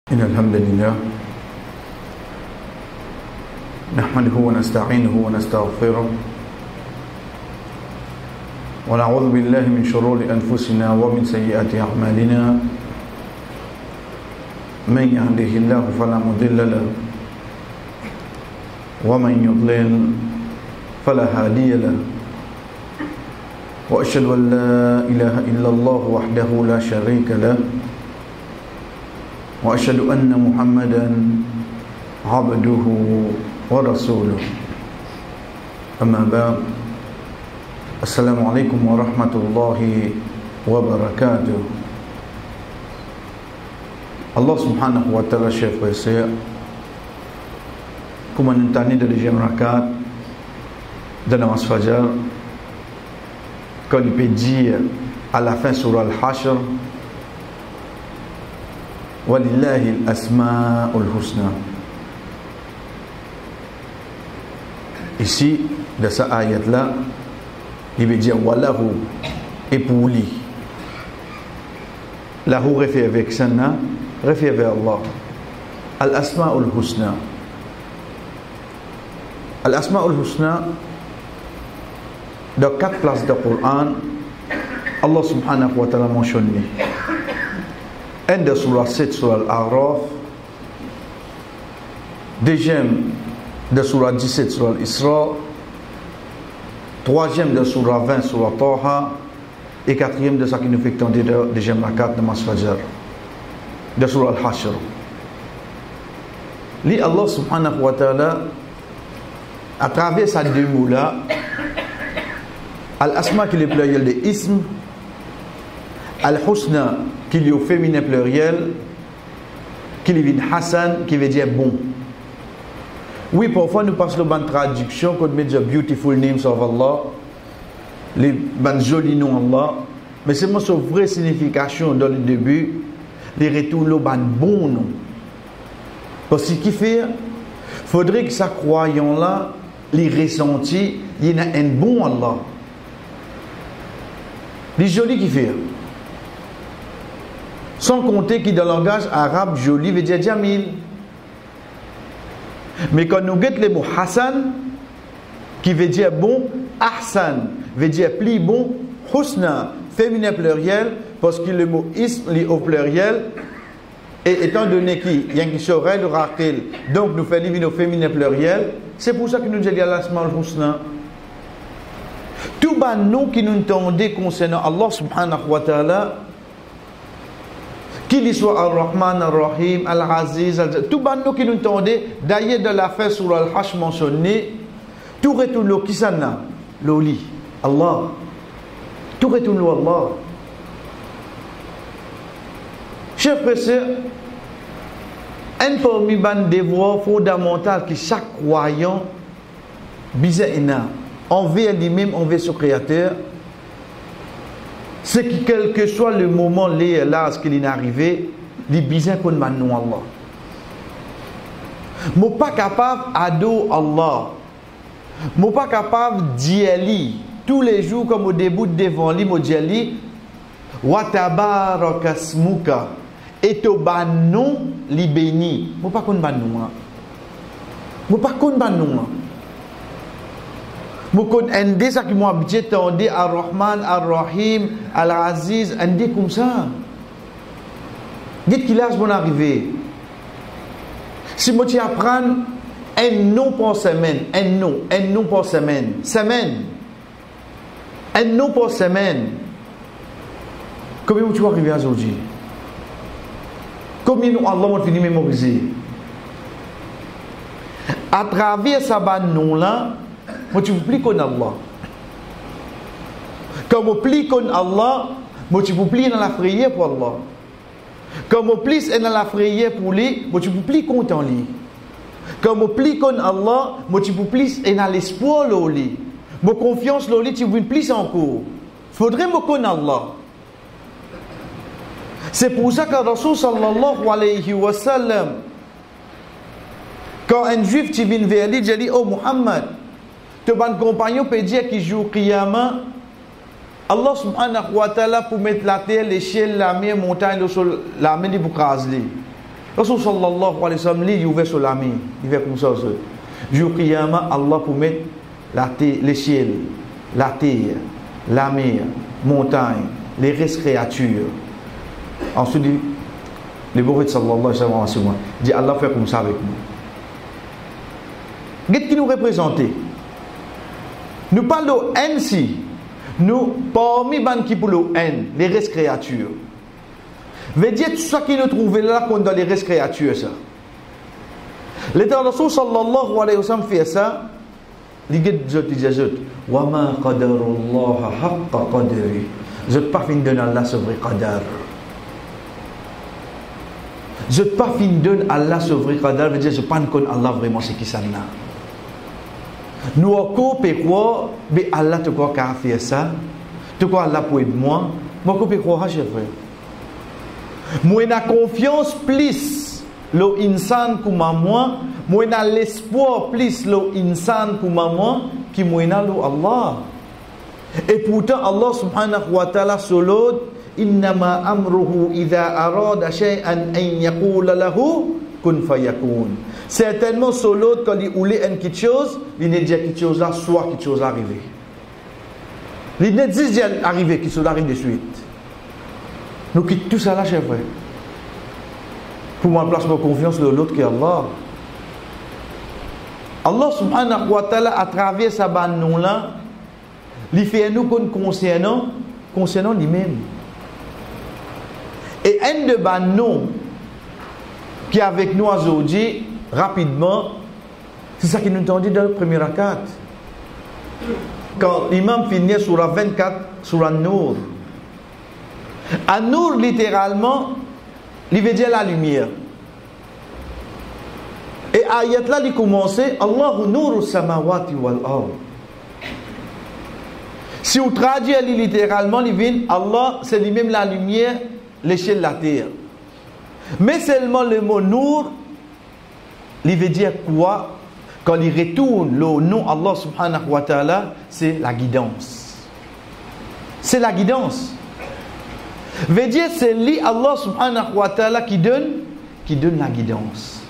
إن الحمد لله نحمده ونستعينه ونستغفره ونعوذ بالله من شرور أنفسنا ومن سيئات أعمالنا من يهده الله فلا مضل له ومن يضلل فلا هادي له وأشهد أن لا إله إلا الله وحده لا شريك له وأشهد أن محمدا عبده ورسوله أما بعد السلام عليكم ورحمة الله وبركاته. Allah subhanahu wa ta'ala, chers frères et sœurs, comme on entend de deuxième rakat de Namaz Fajr, quand il peut dire à la fin sur Al-Hashr, Walillahi al-asma'ul husna. Ici, de cette ayat-là, il veut dire Wallahu, et pour lui. Lahu réfère avec Sanna, réfère vers Allah. Al-asma'ul husna. Al-asma'ul husna, dans 4 places du Coran, Allah subhanahu wa ta'ala mentionne. Un de surah 7 sur Al-A'raf, deuxième de surah 17 sur Al-Isra, troisième de surah 20 sur Al-Taha et quatrième de ce qui nous fait tenter de deuxième rakat de Namaz Fajr de surah Al-Hashr. Li Allah subhanahu wa ta'ala, à travers ces deux mots-là, Al-Asma qui est le pluriel de Ism, Al-Husna qui est au féminin pluriel, qui est Hassan qui veut dire bon. Oui, parfois nous passons la bonne traduction qu'on met the beautiful names of Allah, les bonnes jolis noms Allah, mais c'est moi sa vraie signification dans le début, les retours le bon nom. Parce qu'il fait, faudrait que ça croyant là, les ressentis, il y a un bon Allah. Les jolis qui fait. Sans compter que dans le langage arabe, joli veut dire Jamil. Mais quand nous guettons le mot Hassan, qui veut dire bon, Ahsan veut dire plus bon, Husna, féminin pluriel, parce que le mot ism est au pluriel, et étant donné qu'il y a une serait le raquel, donc nous faisons diviner au féminin pluriel, c'est pour ça que nous disons l'asma al-Husna. Tout bas nous qui nous entendons concernant Allah subhanahu wa ta'ala, qu'il soit Ar-Rahman, Ar-Rahim, Al-Aziz, tout le monde qui nous entendent, d'ailleurs de la fin sur Al-Hashr mentionné, tout retourne le Kisana, l'Oli, Allah. Tout retourne le Allah. Chers frères et sœurs, un parmi les devoirs fondamentaux que chaque croyant bizarre envers lui-même, envers son Créateur, c'est que quel que soit le moment là ce qu'il est arrivé, il besoin qu'on mane Allah. Je ne suis pas capable d'adorer Allah. Je ne suis pas capable d'y aller tous les jours comme au début devant lui, je dis wa tabaraka smuka et to banon li béni. Je ne suis pas qu'on banon. Je ne suis pas qu'on banon. Mukun ende ça qui m'a habitué tendé Ar-Rahman, Ar-Rahim, Al-Aziz, ende comme ça. Dites qu'il a bon arrivé. Si moi tu apprends un nom par semaine, un nom par semaine, un nom par semaine. Combien tu vas arriver aujourd'hui? Combien nous Allah m'a fini mémoriser? À travers ce nom là, moi tu plie con Allah. Quand moi plie con Allah, moi tu plie dans la prière pour Allah. Quand moi plie dans la prière pour lui, moi tu plie content lui. Quand moi plie con Allah, moi tu plie dans l'espoir lui. Moi confiance lui, tu veux plie encore. Faudrait me con Allah. C'est pour ça que Rasul sallallahu alayhi wa sallam, quand un juif tu viens vers lui, il dit oh Muhammad, ton compagnon peut dire qu'il joue Qiyamah, Allah subhanahu wa ta'ala pour mettre la terre, l'échelle, la mer, montagne, la mer pour craser. Rasul sallallahu alayhi wa sallam, il ouvert sur la mer. Il fait comme ça. Jour Qiyamah, Allah pour mettre les ciels, la terre, la mer, montagne, les restes créatures. Ensuite, le prophète sallallahu alayhi wa sallam dit Allah fait comme ça avec nous. Qu'est-ce qui nous représente? Nous parlons de haine si. Nous, parmi les qui pour le haine, les restes créatures. Veut dire tout ça qui nous trouve là dans les restes créatures. Ça. L'État Rasul sallallahu alayhi wa sallam fait ça. Il dit wa ma qadarullah haqqa qadri. Je ne pas fin de Allah ce vrai qadar. Je ne pas fin de Allah ce vrai qadar. Veut dire je ne pas connaître Allah vraiment c'est qui ça là. Nous encore quoi mais Allah te quoi qu'a fait ça. Tu quoi Allah pour moi. Moi quoi quoi chef frère. Moi na confiance plus le insan comme moi, moi na l'espoir plus le insan comme moi qui moi na le Allah. Et pourtant Allah subhanahu wa ta'ala solod innama amruhu idha arada shay'an an yaqula lahu kun fayakun. Certainement solod quand il voulait quelque chose, il ne dit quelque chose là soit quelque chose arrivé. Il ne dit arrivé quelque chose arrive de suite. Nous quittons tout ça là, chers frères. Pour moi, place ma confiance de l'autre qui est Allah. Allah subhanahu wa ta'ala, à travers sa bande nom là, il fait nous concernant lui-même. Et un de bande nom qui est avec nous aujourd'hui, rapidement, c'est ça qui nous a dit dans le premier rakat. Quand l'imam finit sur la 24, sur la Nour. An-Nur, littéralement, il veut dire la lumière. Et ayat là, il commence Allahu nuru samawati wal ard. Si on traduit littéralement, il vient Allah, c'est lui-même la lumière, l'échelle de la terre. Mais seulement le mot Nur, il veut dire quoi? Quand il retourne le nom Allah subhanahu wa ta'ala, c'est la guidance. C'est la guidance. Veut dire c'est lui Allah subhanahu wa ta'ala qui donne la guidance.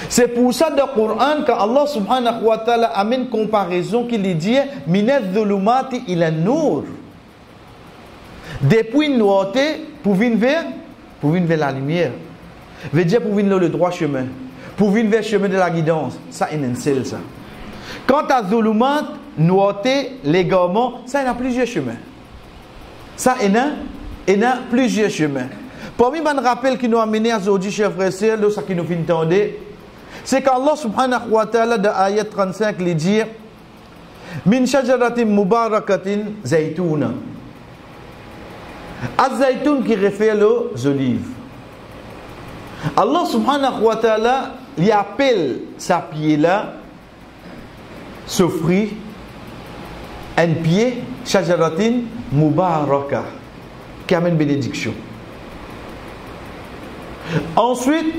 C'est pour ça dans le Coran quand Allah subhanahu wa ta'ala amène comparaison qu'il dit minaz dhulumati ila nur. Depuis une noirté pour venir vers la lumière. Veut dire pour venir le droit chemin. Pour venir vers le chemin de la guidance. Ça est un seul ça. Quant à dhulumat, noirté, l'égarement, ça il y a plusieurs chemins. Ça, il y a plusieurs chemins. Parmi les rappels qui nous a menés aujourd'hui, chers frères et sœurs, ce qui nous fait entendre, c'est qu'Allah subhanahu wa ta'ala, dans l'ayat 35, il dit Min shajaratin mubarakatin zaytouna. Az-zaytoun qui réfère aux olives. Allah subhanahu wa ta'ala, il appelle sa pied là, ce fruit, un pied, shajaratin mubaraka, qui amène bénédiction. Ensuite,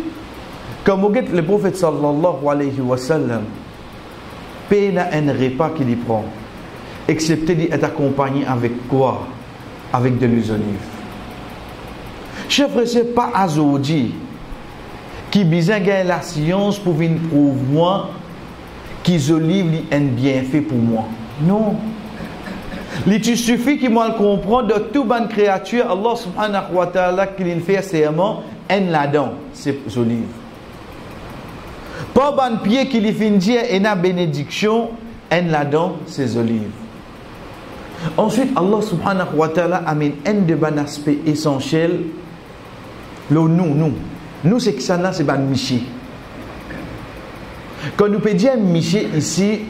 comme vous dites, le prophète sallallahu alayhi wa sallam, peine un repas qu'il y prend, excepté d'être accompagné avec quoi? Avec de l'huile d'olive. Chers frères, ce n'est pas aujourd'hui qui besoin de la science pour venir prouver qu'ils olives ont un bienfait pour moi. Non. Il suffit qu'il me comprenne de toute bonne créature, Allah subhanahu wa ta'ala, qu'il fait serment, en là-dedans, ces olives. Pas bon pied qu'il fait dire, en la bénédiction, en là-dedans, ces olives. Ensuite, Allah subhanahu wa ta'ala amène un de bon aspect essentiel, le nous. Nous, c'est que ça là, c'est bon miché. Quand nous pouvons dire miché ici,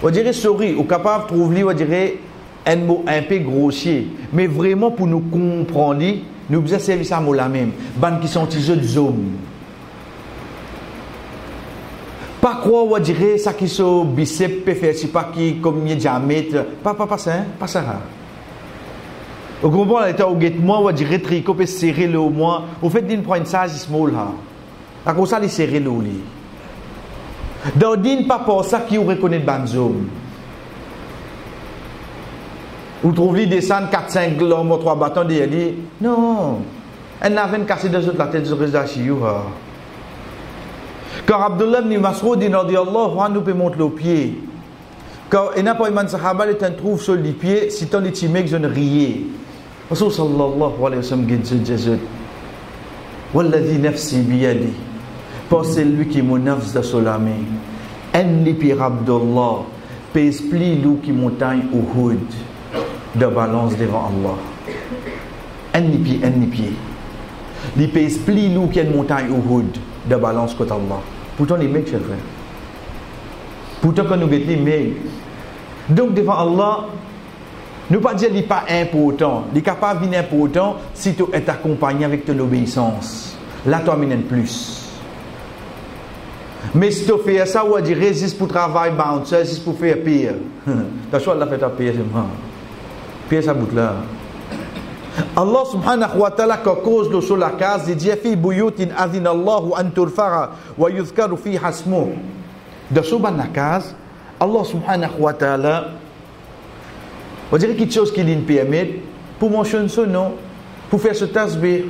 on dirait souris, on est capable de trouver, on dirait un mot un peu grossier, mais vraiment pour nous comprendre, nous devons servir ça mot là même. Ban qui sont des hommes. Pas quoi on dirait ça qui sont biceps, peut faire, je sais pas qui, combien de diamètre, pas ça, hein? Pas ça. Au comprend l'état au guet moi on dirait tricot peut serrer le au moins. Au fait d'une prendre ça small là. À cause ça les serrer le lit. Dans d'une pas pour ça qui reconnaît banzom. Vous trouvez descendre 4-5 km 3 bâtons de dit non. Elle n'avait cassé deux autres la tête de Rézachiou. Quand Abdullah ibn Mas'ud radiyallahu anhu peut monter le pied. Quand il n'a pas eu de sahaba, il trouve sur les pieds, si ton les mecs je ne riais. Rasul sallallahu alayhi wa sallam dit Jésus. Walladhi nafsi biyadi. Pas celui qui mon nafs de solami. Enni pire Abdullah. Pèse pli l'ou qui montagne Uhud de balance devant Allah. Enni pied. Les pèse pli l'ou qui est montagne Uhud de balance contre Allah. Pourtant les mecs, chers frères. Pourtant quand nous mettons les mecs. Donc devant Allah, nous pas dire qu'il n'est pas important. Il n'est capable de venir important si tu es accompagné avec ton obéissance. Là, tu amènes plus. Mais si tu fais ça, ou tu résistes pour travailler, tu résistes pour faire pire. Tu as choisi de faire pire, c'est moi. Pire, ça bout là. Allah subhanahu wa ta'ala, quand cause de sur la case, il dit fi buyutin adhina Allahu an turfara wa yuzkaru fi hasmu. De sur la case, Allah subhanahu wa ta'ala, on dirait quelque chose qui lui permet pour mentionner son nom, pour faire ce tasbih.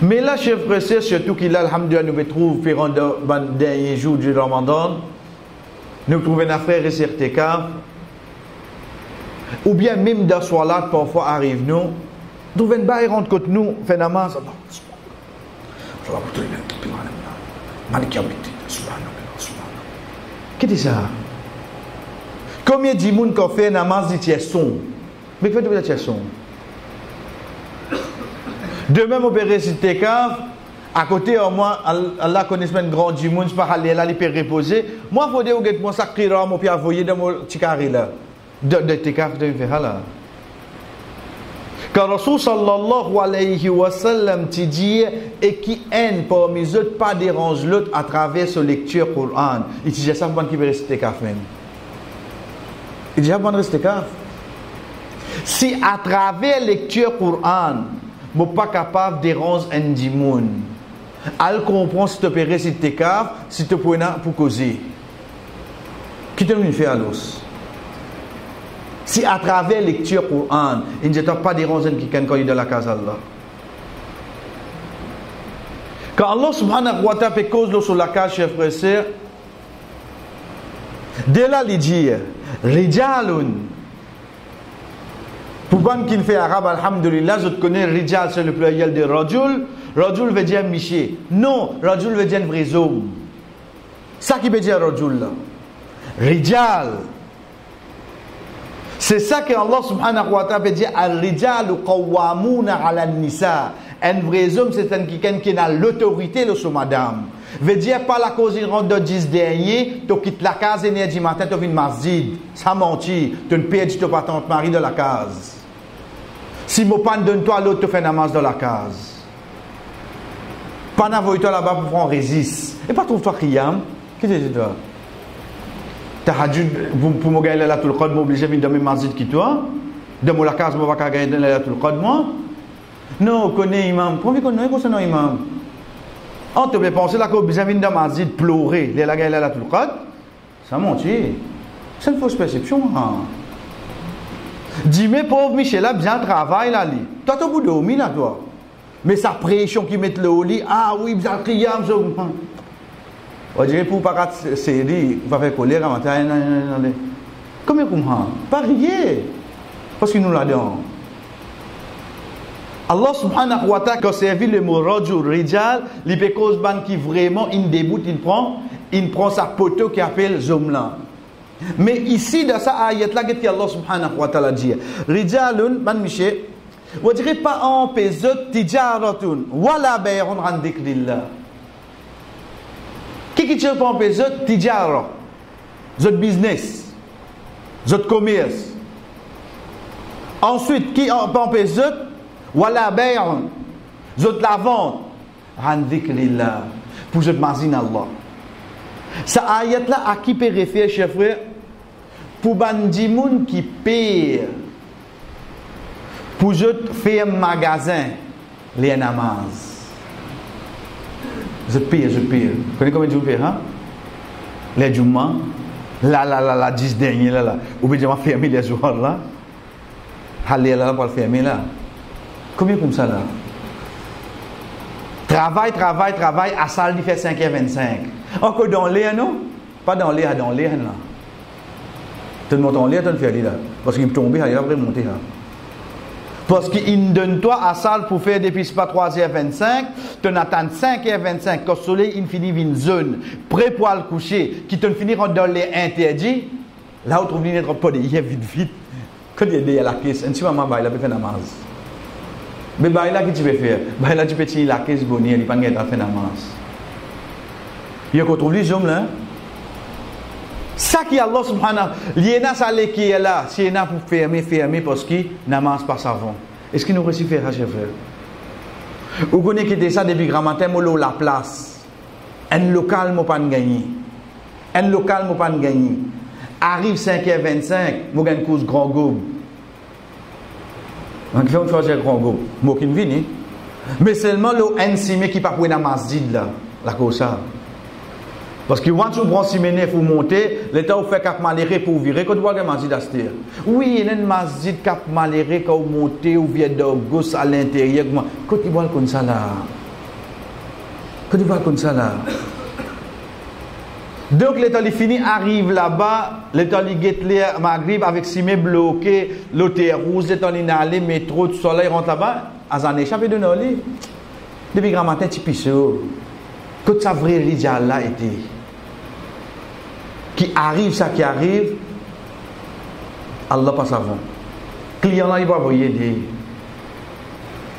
Mais là, chers frères et sœurs, surtout qu'il a, alhamdoulilah, nous trouvons durant le dernier jour du Ramadan, nous trouvons un frère et sœur Tekaf, ou bien même dans ce soir-là, parfois arrive nous trouvons une barre rentre contre nous, fait namaz, qu'est-ce que c'est ça? Combien de monde qui fait namaz dit tiers son? Mais que fait tiers son? De même, on peut réciter cave, à côté, au moins, Allah connaît un grand du monde, je peux aller là, il peut reposer. Moi, il faut dire que mon sacré rame, puis envoyer dans mon petit carré là. De tes caves, de faire là. Quand Rasul sallallahu alayhi wa sallam te dit, et qui aime parmi eux, pas dérange l'autre à travers sa lecture Coran. Il dit, ça, bon qui veut réciter cave même. Il dit, bon réciter cave. Si à travers lecture Coran, je ne suis pas capable de déranger un dimoun. Elle comprend si tu peux réciter cave, si tu peux pour causer. Qui te fait à l'os? Si à travers lecture Coran, il ne pas déranger quelqu'un quand il est dans la case Allah. Quand Allah subhanahu wa ta'ala fait cause sur la case, chers frères et sœurs, dès là, il dit, Rijalun. Pour ceux qui fait arabe, alhamdulillah, je connais Rijal, c'est le pluriel de Rajul. Rajul veut dire Miché. Non, Rajul veut dire un vrai homme. Ça qui veut dire Rajul là. Rijal. C'est ça que Allah subhanahu wa ta'ala veut dire Al-Rijalu qawwamuna ala nisa. Un vrai homme, c'est quelqu'un qui a l'autorité sur madame. Veut dire pas la cause il rentre de 10 dernier, tu quittes la case et du matin, tu viens masjid. Ça mentit. Tu ne perds pas ton mari de la case. Si mon pan donne-toi l'autre, tu fais namaz dans la case. Pan envoie-toi là-bas pour qu'on résiste. Et pas trouve-toi Qiyam. Qu'est-ce que tu dis toi? Tahajjud, pour me gagner la tout le code, m'obliger de me masjid qui toi. De la case, je ne vais pas gagner la tout le code moi. Non, on connaît imam. Pourquoi on connaît concernant imam? On te peut penser là que besoin de masjid pleurer, les la gagner la tout le code. Ça mentit. C'est une fausse perception. Hein? Dis-moi, pauvre Michel, là, bien travail là, lui. Toi, tu as bout de homi là, toi. Mais sa pression qui met le haut lit, ah oui, bien crier, je comprends. On dirait pour pas que c'est lui, il va faire colère à matin. Comment il comprend? Pas rien. Parce qu'il nous l'a dit. Allah subhanahu wa ta'ala, quand servi le mot rajul, rijal, il peut cause qui vraiment, il déboute, il prend sa poteau qui appelle zomlan. Mais ici, dans cette ayat-là, qu'est-ce Allah subhanahu wa ta'ala dit? Rijalun, ban Michel, on dirait pas en pezot tijaratun, wala bay'un an dhikrillah. Qu'est-ce que tu veux en pezot tijara? Zot business, zot commerce. Ensuite, qui en pezot? Wala bay'un, zot la vente, an dhikrillah, pour zot mazin Allah. Cette ayat-là, à qui peut référer, chers frères? Pour les gens qui payent, pour faire un magasin, les namaz. Je paye. Vous connaissez combien de jours vous hein? Les Jumma, là, 10 derniers, là. Ou bien, je vais fermer les jours, là. Allez, là, pour le fermer, là. Combien comme ça, là? Travail, à salle, il fait 5h25. Encore dans l'air, non? Pas dans l'air, là. Tout le monde en l'air, tout le monde fait là. Parce qu'il me tombe, il va remonter là. Parce qu'il donne toi à salle pour faire depuis pas 3h25, tu attends 5h25, quand le soleil il finit une zone, prêt pour le coucher, qui te finit dans les interdits, là où tu trouves être pas de vite. Quand il y a la caisse, un petit moment, il a fait namaz. Mais là, qu'est-ce que tu peux faire? Là, tu peux tirer la caisse bonne, il n'y a pas de faire namaz. Il y a qu'on trouve les hommes là. Ça qui est Allah subhanahu, il y a ça qui est là, si il y a pour fermer parce qu'il namaz pas savant. Est-ce qu'il nous réussit à faire, chef frère? Vous connaissez que ça depuis grand matin, moi la place. Un local moi pas gagné. Arrive 5h25, moi gagne cause grand gobe. On fait une chose grand gobe. Moi qui me vient. Mais seulement le NCM qui pas pour dans masjid là, la cause ça. Parce que quand tu prends 6 minutes pour monter, l'État vous fait cap maléré pour virer, quand tu vois le masjid à cette. Oui, il y a un masjid cap maléré quand vous montez ou vient de gauche à l'intérieur. Quand tu vois comme ça là. Donc l'État il finit, arrive là-bas, l'État il guette l'air Maghrib avec 6 minutes bloqués, l'hôtel rouge, l'État il allé, métro, tout soleil rentre là-bas, à un échappé de nos lits. Depuis grand matin, tu pisses. Quand ça vrai religion là était. Qui arrive, Allah passe avant. Client là, il va voyer des.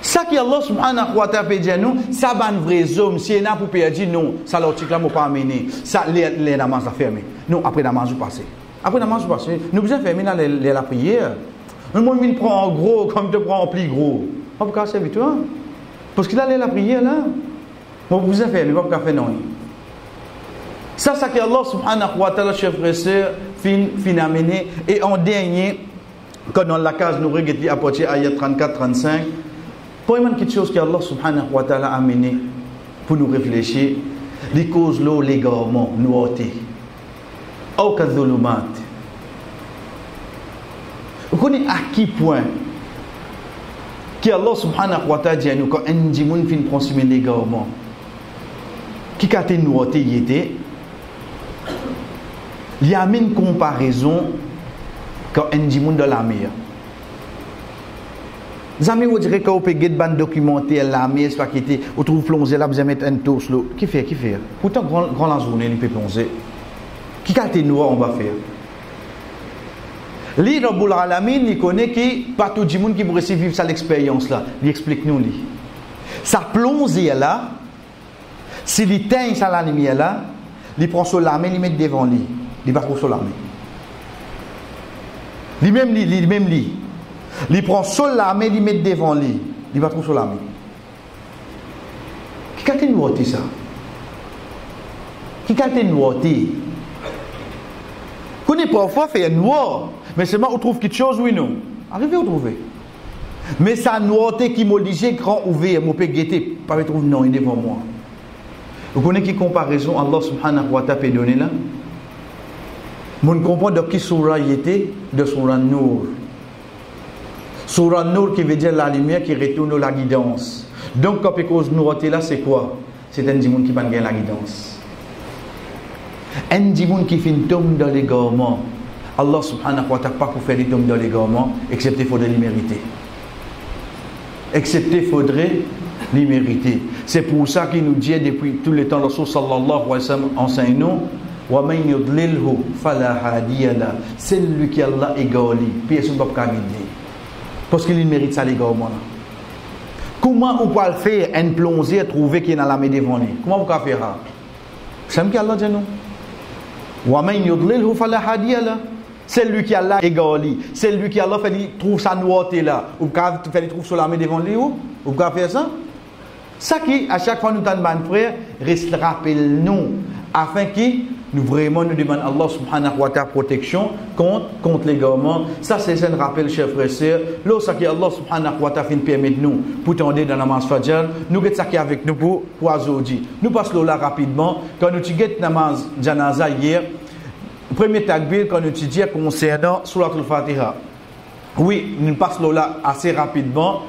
Ça qui Allah subhanahu wa ta'ala peut dire nous, ça va un vrai homme, si il y a pour perdre, non, ça l'article là m'a pas amené. Ça, les namaz a fermé. Non, après namaz, vous passez. Nous besoin fermer là la prière. Le monde vient prendre en gros, comme te prend en pli gros. On peut casser vite, toi. Parce qu'il a la prière là. Bon, vous fermez, vous ne pouvez pas faire non. Ça, c'est que Allah subhanahu wa ta'ala, chef frère, fin amené. Et en dernier, quand dans la case, nous regardons à partir de ayat 34-35, pour une quelque chose que Allah subhanahu wa ta'ala a amené pour nous réfléchir, les causes l'eau, l'égarement, nous ôter. Au cas de l'humat. Vous connaissez à qui point que Allah subhanahu wa ta'ala dit à nous quand un djimoun fin prend l'égarement, qui a été nous ôter, il y a une comparaison quand un djimoun dans la mer. Zami vous direz que vous pouvez get ban documentaire la mer soit qui vous trouve plongé là vous mettre un tour l'eau qui fait pourtant grand la journée il peut plonger qui a été noir on va faire li Rabbul Alamin il connaît qui pas tout le monde qui pourrait vivre ça l'expérience là il explique nous li ça plonge là si il teint ça la lumière là il prend sur la main il met devant lui il va sur la main lui-même il prend sol la main, il met devant lui. Il va trouver sur la main. Qui a été noté ça? Qui a été noté? Qu'on est parfois fait noir, mais seulement on trouve quelque chose, oui, non. Arrivez à trouver. Mais ça noté qui m'a dit, grand ouvert, mon père guetté, pas trouver non, il est devant moi. Vous connaissez qui comparaison Allah subhanahu wa ta'ala peut donner là? Mon comprend de qui surah il était, de surah Nour. Surah Nour qui veut dire la lumière qui retourne la guidance. Donc quand cause nous là c'est quoi? C'est un djimoun qui n'a pas la guidance. Un djimoun qui fait une tombe dans les gorments. Allah subhanahu wa ta'ala pas pour faire des tombes dans les gorments, excepté faudrait les mériter. C'est pour ça qu'il nous dit depuis tout le temps, le Rasul sallallahu alayhi wa sallam enseigne nous wa man yudlilhu fala hadiya la. C'est lui qui Allah égali, personne ne peut pas guider. Parce qu'il mérite ça, les gars. Comment on peut le faire, un plongée, trouver qu'il est dans la main devant lui? Comment on peut faire ça? C'est ce qu'Allah dit nous. C'est lui qui Allah égali. C'est lui qui Allah fait trouve sa nouveauté là. Ou fait trouve sur la main devant lui. Ou vous pouvez faire ça? Ça qui, à chaque fois nous t'en frère, reste rappelle-nous afin que nous vraiment nous demandons Allah subhanahu wa ta'ala protection contre les gouvernements. Ça c'est un rappel, chers frères et sœurs. Là, ça qui Allah subhanahu wa ta'ala permet nous pour tendre dans la namaz fajr. Nous avons ça qui est avec nous pour aujourd'hui. Nous passons là rapidement. Quand nous avons namaz janaza hier, premier takbir quand nous étudions concernant Surat al-Fatiha. Oui, nous passons là assez rapidement.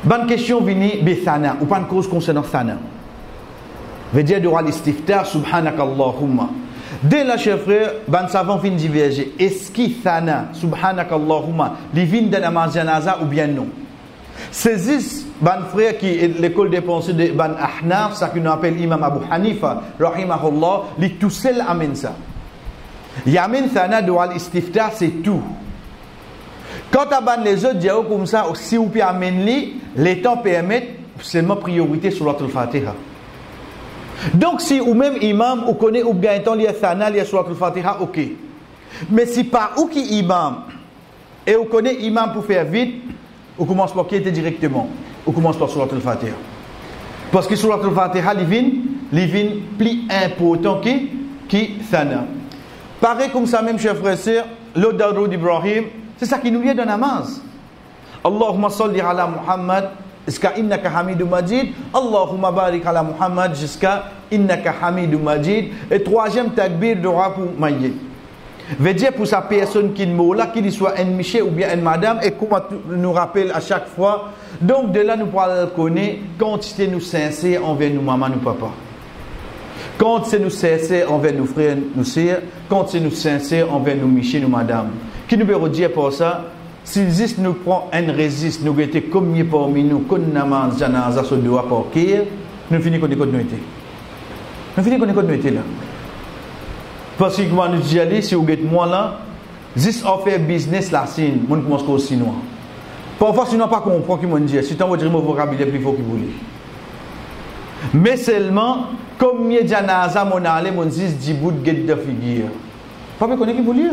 Bonne question vini bethana ou pas de cause concernant thana. Veut dire durant l'istiftar subhanakallahumma. Dès là chers frères, ban savant fin diverger. Est-ce qu'il thana subhanakallahumma li vin de namaz janaza ou bien non? Saisissent ban frère qui est l'école des pensées de ban Ahnaf, ça qu'on appelle Imam Abu Hanifa rahimahullah, li tout seul amène ça. Yamin thana durant l'istiftar c'est tout. Quand tu as les autres diaos comme ça, si vous pouvez amener les temps permettent seulement priorité sur l'autre Fatiha. Donc si ou même imam ou connaît ou bien temps lié thana lié sur l'autre Fatiha, ok. Mais si pas ou qui imam et vous connaît imam pour faire vite, on commence par qui était directement, on commence par sur l'autre Fatiha. Parce que sur l'autre Fatiha, l'ivin plus important qui thana. Pareil comme ça même chers frères et sœurs, l'autre d'Arou d'Ibrahim. C'est ça qui nous vient dans la namaz. Allahumma salli ala Muhammad jusqu'à innaka hamidou majid. Allahumma barik ala Muhammad jusqu'à innaka hamidou majid. Et troisième takbir de roi pour maïe. Veut dire pour sa personne qui est là, qu'il soit un monsieur ou bien une madame, et comme nous rappelle à chaque fois. Donc de là nous pourrons connaître quand c'est nous sincères envers nous maman, nous papa. Quand c'est nous sincères envers nos frères, nos sœurs. Quand c'est nous sincères envers nos monsieur, nos madame. Qui nous veut dire pour ça, si juste nous prend un résiste, nous étions comme parmi nous, qu'on namaz janaza se doit porter, nous finissons qu'on est continuité. Nous finissons qu'on est continuité là. Parce que moi nous dis si vous êtes moi là, juste en faire business la signe, moi commence au chinois. Parfois si nous pas comprend qui m'ont dit, si tu as dire mon vocabulaire plus fort qu'il voulait. Mais seulement comme mieux janaza mon aller mon dis dibout get de figure. Pas bien connaît qui voulait.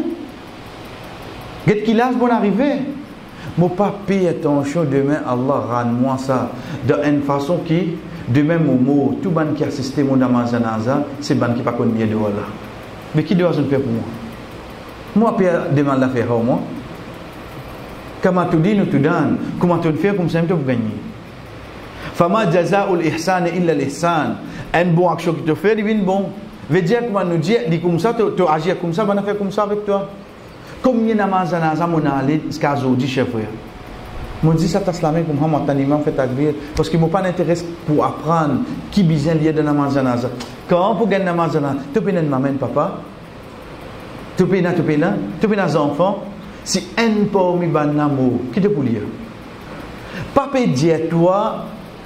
Qu'est-ce qu'il a bon arrivé? Mon pas payer attention demain Allah rend-moi ça d'une façon qui demain mon mot tout ban qui assisté mon namaz janaza c'est ban qui pas connaît bien de là. Mais qui doit faire pour moi? Moi payer demande la faire moi. Comment tu dis nous tu donnes? Comment tu fais comme ça tu gagner? Fama jazaa'ul ihsan illa l'ihsan. Un bon action qui te fait divine bon. Veut dire comment nous dire dit comme ça tu agir comme ça on faire comme ça avec toi. Combien de namaz janaza mon allé jusqu'à aujourd'hui chef frère. Mon dit ça taslamé comme Muhammad tanimam fait takbir parce que moi pas intérêt pour apprendre qui besoin lié de namaz janaza. Quand pour gagner namaz janaza, tu peux maman papa. Tu peux les enfants. Si un parmi banamo qui te pour lire. Papa dire toi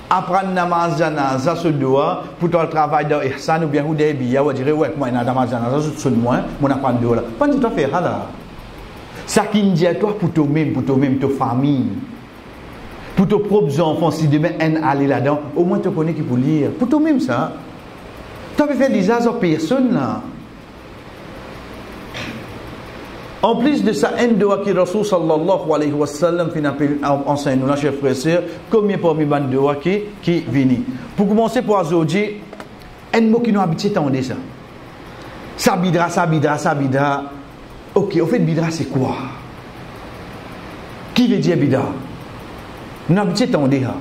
apprendre namaz janaza se doit pour ton travail dans ihsan ou bien ou des billets ou dire ouais moi namaz janaza sur moi mon apprendre de là. Pas du tout faire là. Ça qui dit à toi pour toi-même, ta famille, pour tes propres enfants, si demain un aller là-dedans, au moins tu connais qui pour lire. Pour toi-même ça. Tu peux faire des aux personnes là. En plus de ça, un doigt qui Rasul sallallahu alayhi wa sallam enseigne nous là, chers frères et sœurs, combien parmi les doigts qui viennent. Pour commencer pour aujourd'hui, un mot qui nous habite à ça. Sabidra. Ok, au fait, bidra c'est quoi? Qui veut dire bidra? Nous habitons en déha.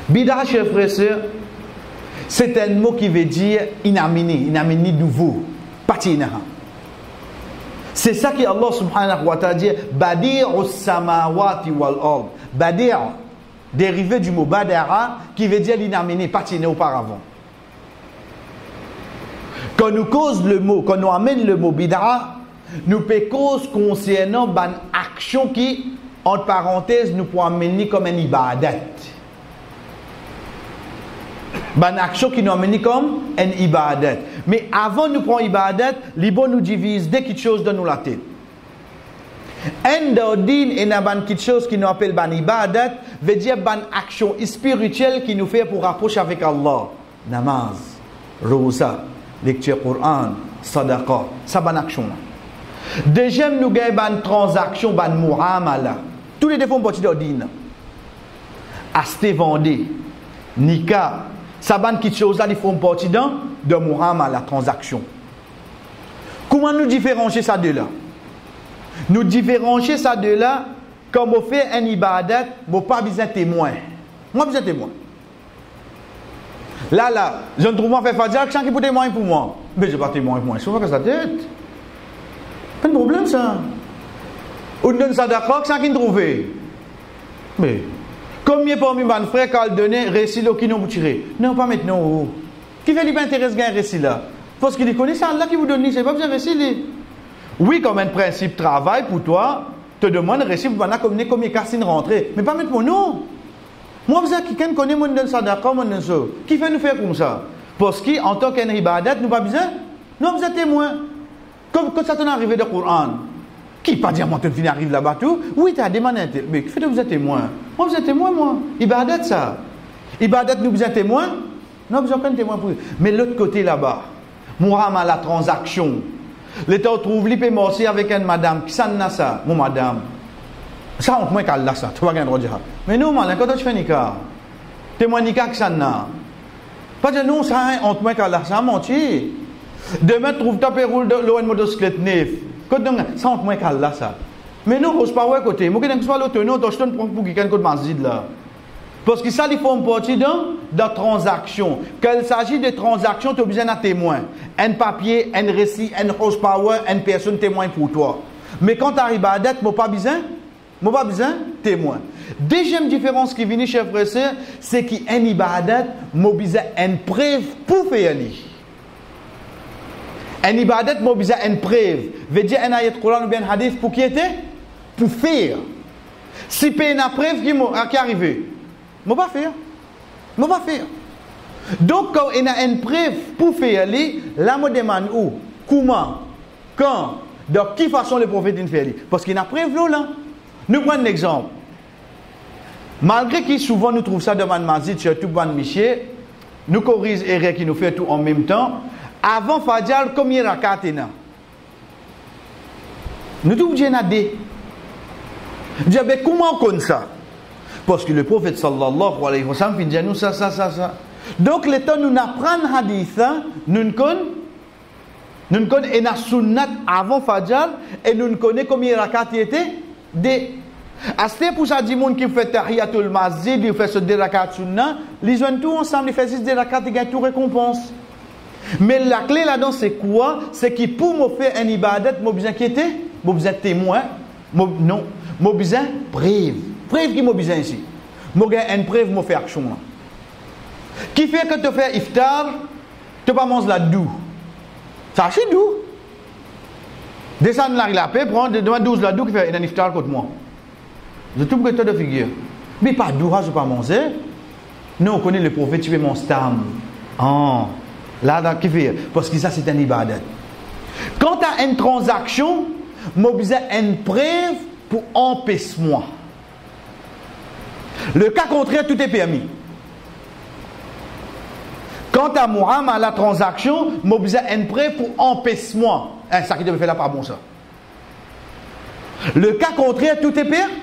Bidra, chers frères et sœurs, c'est un mot qui veut dire inamini nouveau, patinaha. C'est ça que Allah subhanahu wa ta'ala dit Badi'us samawati wal ard. Badi' dérivé du mot badara qui veut dire l'inamini, patiné auparavant. Quand nous cause le mot, quand nous amène le mot bid'a, nous peut cause concernant une action qui, entre parenthèses, nous peut amener comme un ibadat. Une action qui nous amène comme un ibadat. Mais avant de nous prendre ibadat, l'Ibo nous divise dès quelque chose dans la tête. Un d'ordine et une quelque chose qui nous appelle une ibadat veut dire une action spirituelle qui nous fait pour rapprocher avec Allah. Namaz, rosa, lecture Coran, sadaqa, ça c'est une action. Deuxième, nous avons une transaction, une muamala. Tous les deux font partie d'ordine. Acheter, vendre, nika, ça c'est quelque chose là, ils font partie de muamala, transaction. Comment nous différencier ça de là? Nous différencier ça de là, comme on fait un ibadat, on pas besoin de témoin. Moi, besoin de témoin. Là, je ne trouve pas faire fadja, qui peut témoigner pour moi. Mais je ne vais pas témoigner pour moi. Je ne sais pas que ça tête. Pas de problème ça. On donne ça d'accord, qui trouve. Mais, Combien parmi mes frères qui ont donné récit qui nous tiré? Non, pas maintenant. Qui fait l'intérêt de récit là? Parce qu'il connaît ça, là qui vous donne, c'est pas besoin de récit. Oui, comme un principe travail pour toi, te demande récit pour combien de cassines rentrées. Mais pas maintenant, non. Moi, vous avez quelqu'un connaît mon sadaqa, mon ça. Qui fait nous faire comme ça? Parce qu'en tant qu'un ibadat, nous pas besoin. Non, vous êtes témoin. Comme quand ça t'en arrivé de Coran. Qui pas dire, moi, tu finis arrive là-bas tout? Oui, tu as demandé. Mais qui fait que vous êtes témoin? Moi, vous êtes témoin, moi. Ibadat, ça. Ibadat, nous vous êtes témoin? Non, vous n'avez aucun témoin pour vous. Mais l'autre côté là-bas, Muhammad, la transaction. L'État trouve l'IP avec une madame. Qui s'en a ça? Mon madame. Ça, on peut pas ça. Tu vas gagner le droit de dire. Mais nous, quand tu fais Nika, témoin Nika qui s'en a. Pas de nous, ça, on te met qu'à la ça, mentir. Demain, trouve ta péroule de l'eau, une motocyclette neuf. Ça, on te met qu'à la ça. Mais nous, on ne pas ouais côté. Moi, quand je suis l'autonome, je te prends pour quelqu'un de mazid là. Parce que ça, il faut une partie de transaction. Quand il s'agit de transaction, tu as besoin d'un témoin. Un papier, un récit, un horsepower, une personne témoin pour toi. Mais quand tu arrives à la dette, tu n'as pas besoin. Moi pas besoin témoin. Deuxième différence qui vient chef frère, c'est qu'un ibadat m'a besoin une preuve pour faire lui. Un ibadat m'a besoin une preuve. Veut dire un ayat Coran ou bien hadith pour qui était? Pour faire. Si pas une preuve qui est arrivé, moi pas faire. Moi pas faire. Donc quand il y a une preuve pour faire lui, là me demande où, comment, quand, de quelle façon le prophète fait lui. Parce qu'il y a une preuve là. Nous prenons un exemple. Malgré que souvent nous trouvons ça devant le masjid, surtout devant Michel, nous corrigeons les erreurs qui nous fait tout en même temps. Avant Fajr, combien de rakat il y a? Nous trouvons qu'il y en a deux. Je dis, comment on connaît ça? Parce que le prophète sallallahu alayhi wa sallam dit nous ça. Donc, le temps nous apprenons hadith, nous connaissons une sunnat avant Fajr et nous connaissons combien de rakat il était? C'est pour ça que les gens qui font tahiyatul masjid, ils font ce rakat sunnah, ils jouent tout ensemble, ils font 6 rakat, ils gagnent tout récompense. Mais la clé là-dedans, c'est quoi? C'est que pour me faire un ibadat, je besoin quitter, je besoin témoin, non, je besoin preuve. Preuve qui m'a besoin ici. Je besoin une preuve, je fais action. Qui fait que tu fais iftar, tu ne pas manger la doux. Ça c'est doux. Descendre là, il a paix, prendre 12 la doux qui fait un iftar contre moi. Je trouve que tu as de figure. Mais pas doux, je ne pas manger. Nous, on connaît le prophète, tu fais mon stam. Oh. Là, qui fait? Parce que ça, c'est un ibadat. Quand tu as une transaction, moi, besoin une preuve pour empêcher moi. Le cas contraire, tout est permis. Quant à moi, à la transaction, moi, besoin une preuve pour empêcher moi. Ça qui te fait là, pas bon ça. Le cas contraire, tout est permis.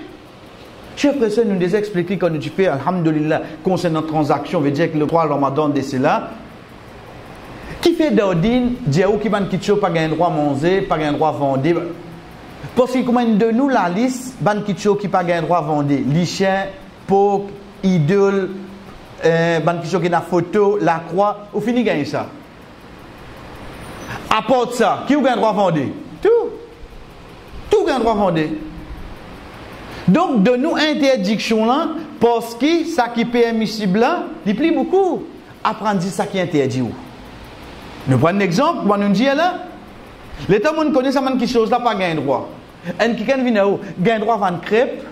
Chef Frère, nous nous expliqué quand nous fais, alhamdulillah, concernant la transaction, veut dire que le 3 Ramadan de cela, qui fait d'ordine, Dieu qui ban kitcho pas gain droit manger, pas gain droit vendre. Parce que comment de nous la liste, ban kitcho qui pas gain droit vendre, lichien, poke, idole, ban kitcho qui na photo, la croix, au fini gagner ça. Apporte ça, qui ou gain droit vendre? Tout gain droit vendre. Donc, de nous interdiction là, parce que ça qui est permissible là, il plie beaucoup. Apprendre ça qui est interdit. Nous prenons un exemple, nous disons là, l'État monde connaît ça, quelque chose là, pas gain droit. Et quelqu'un vient là, gain droit vendre crêpes,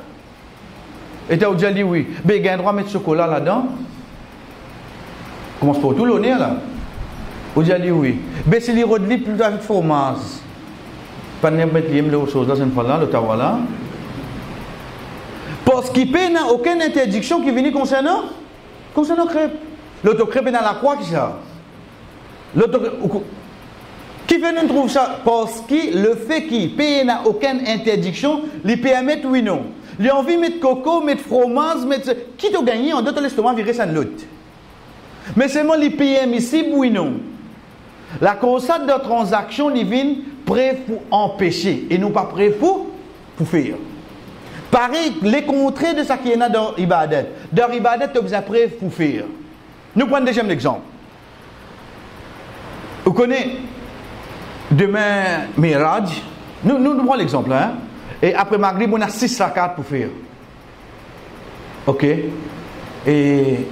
et tu as dit oui, mais gain droit mettre chocolat là-dedans. Commence pour tout l'honneur là. Ou dit oui, mais si les rodlis plus avec fromage, pas de mettre les choses là, c'est une fois là, le tawa là. Parce qu'il n'y a aucune interdiction qui vient concernant crêpes. L'autre crêpe est dans la croix qui ça. Qui fait nous trouve ça? Parce que le fait qu'il n'y a aucune interdiction, il permet oui non. Il a envie de mettre coco, mettre fromage, mettre. Qui t'a gagné en d'autres l'estomac virer sans l'autre. Mais seulement les PM ici, oui non. La concept de transaction, il vient prêt pour empêcher et non pas prêt pour faire. Pareil, les contraires de ce qui est dans l'ibadat. Dans l'ibadat, tu as besoin preuve pour faire. Nous prenons un deuxième exemple. Vous connaissez demain Miraj. Nous prenons l'exemple. Hein? Et après Maghrib, on a 6 rakats pour faire. Ok. Et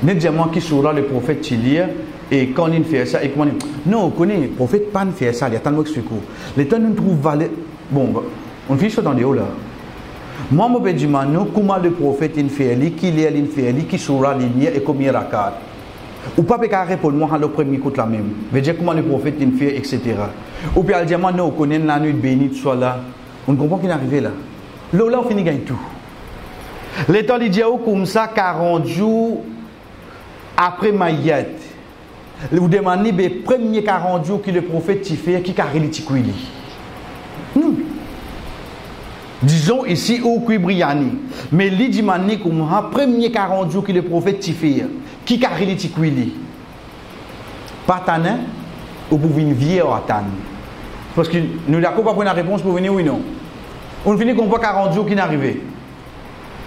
n'est-ce qui sera le prophète Chilia et quand il fait ça et comment il... Non, on connaît le prophète pas faire ça, il y a tellement d'explications. Les temps nous trouve valeur. Bon, on fait ça dans les hauts là. Moi, je me dis comment le prophète il fait, qui il fait, qui sera ligne et combien rakat. Ou pas peut répondre moi le premier coup la même. Veut dire comment le prophète il fait, etc. Ou bien il dit non, on connaît la nuit bénie soit là. On comprend qu'il est arrivé là. Là, on finit gagne tout. Les temps il dit comme ça 40 jours après Mayat. Vous demandez les premiers 40 jours que le prophète fait qui carré les tikwili. Non. Disons ici au Kouibriani. Mais li dit mani comme premier 40 jours que le prophète fait qui carré les tikwili. Pas tanin ou pour venir vieux à tan. Parce que nous d'accord pas pour une réponse pour venir oui non. On finit qu'on voit 40 jours qui n'arrivait.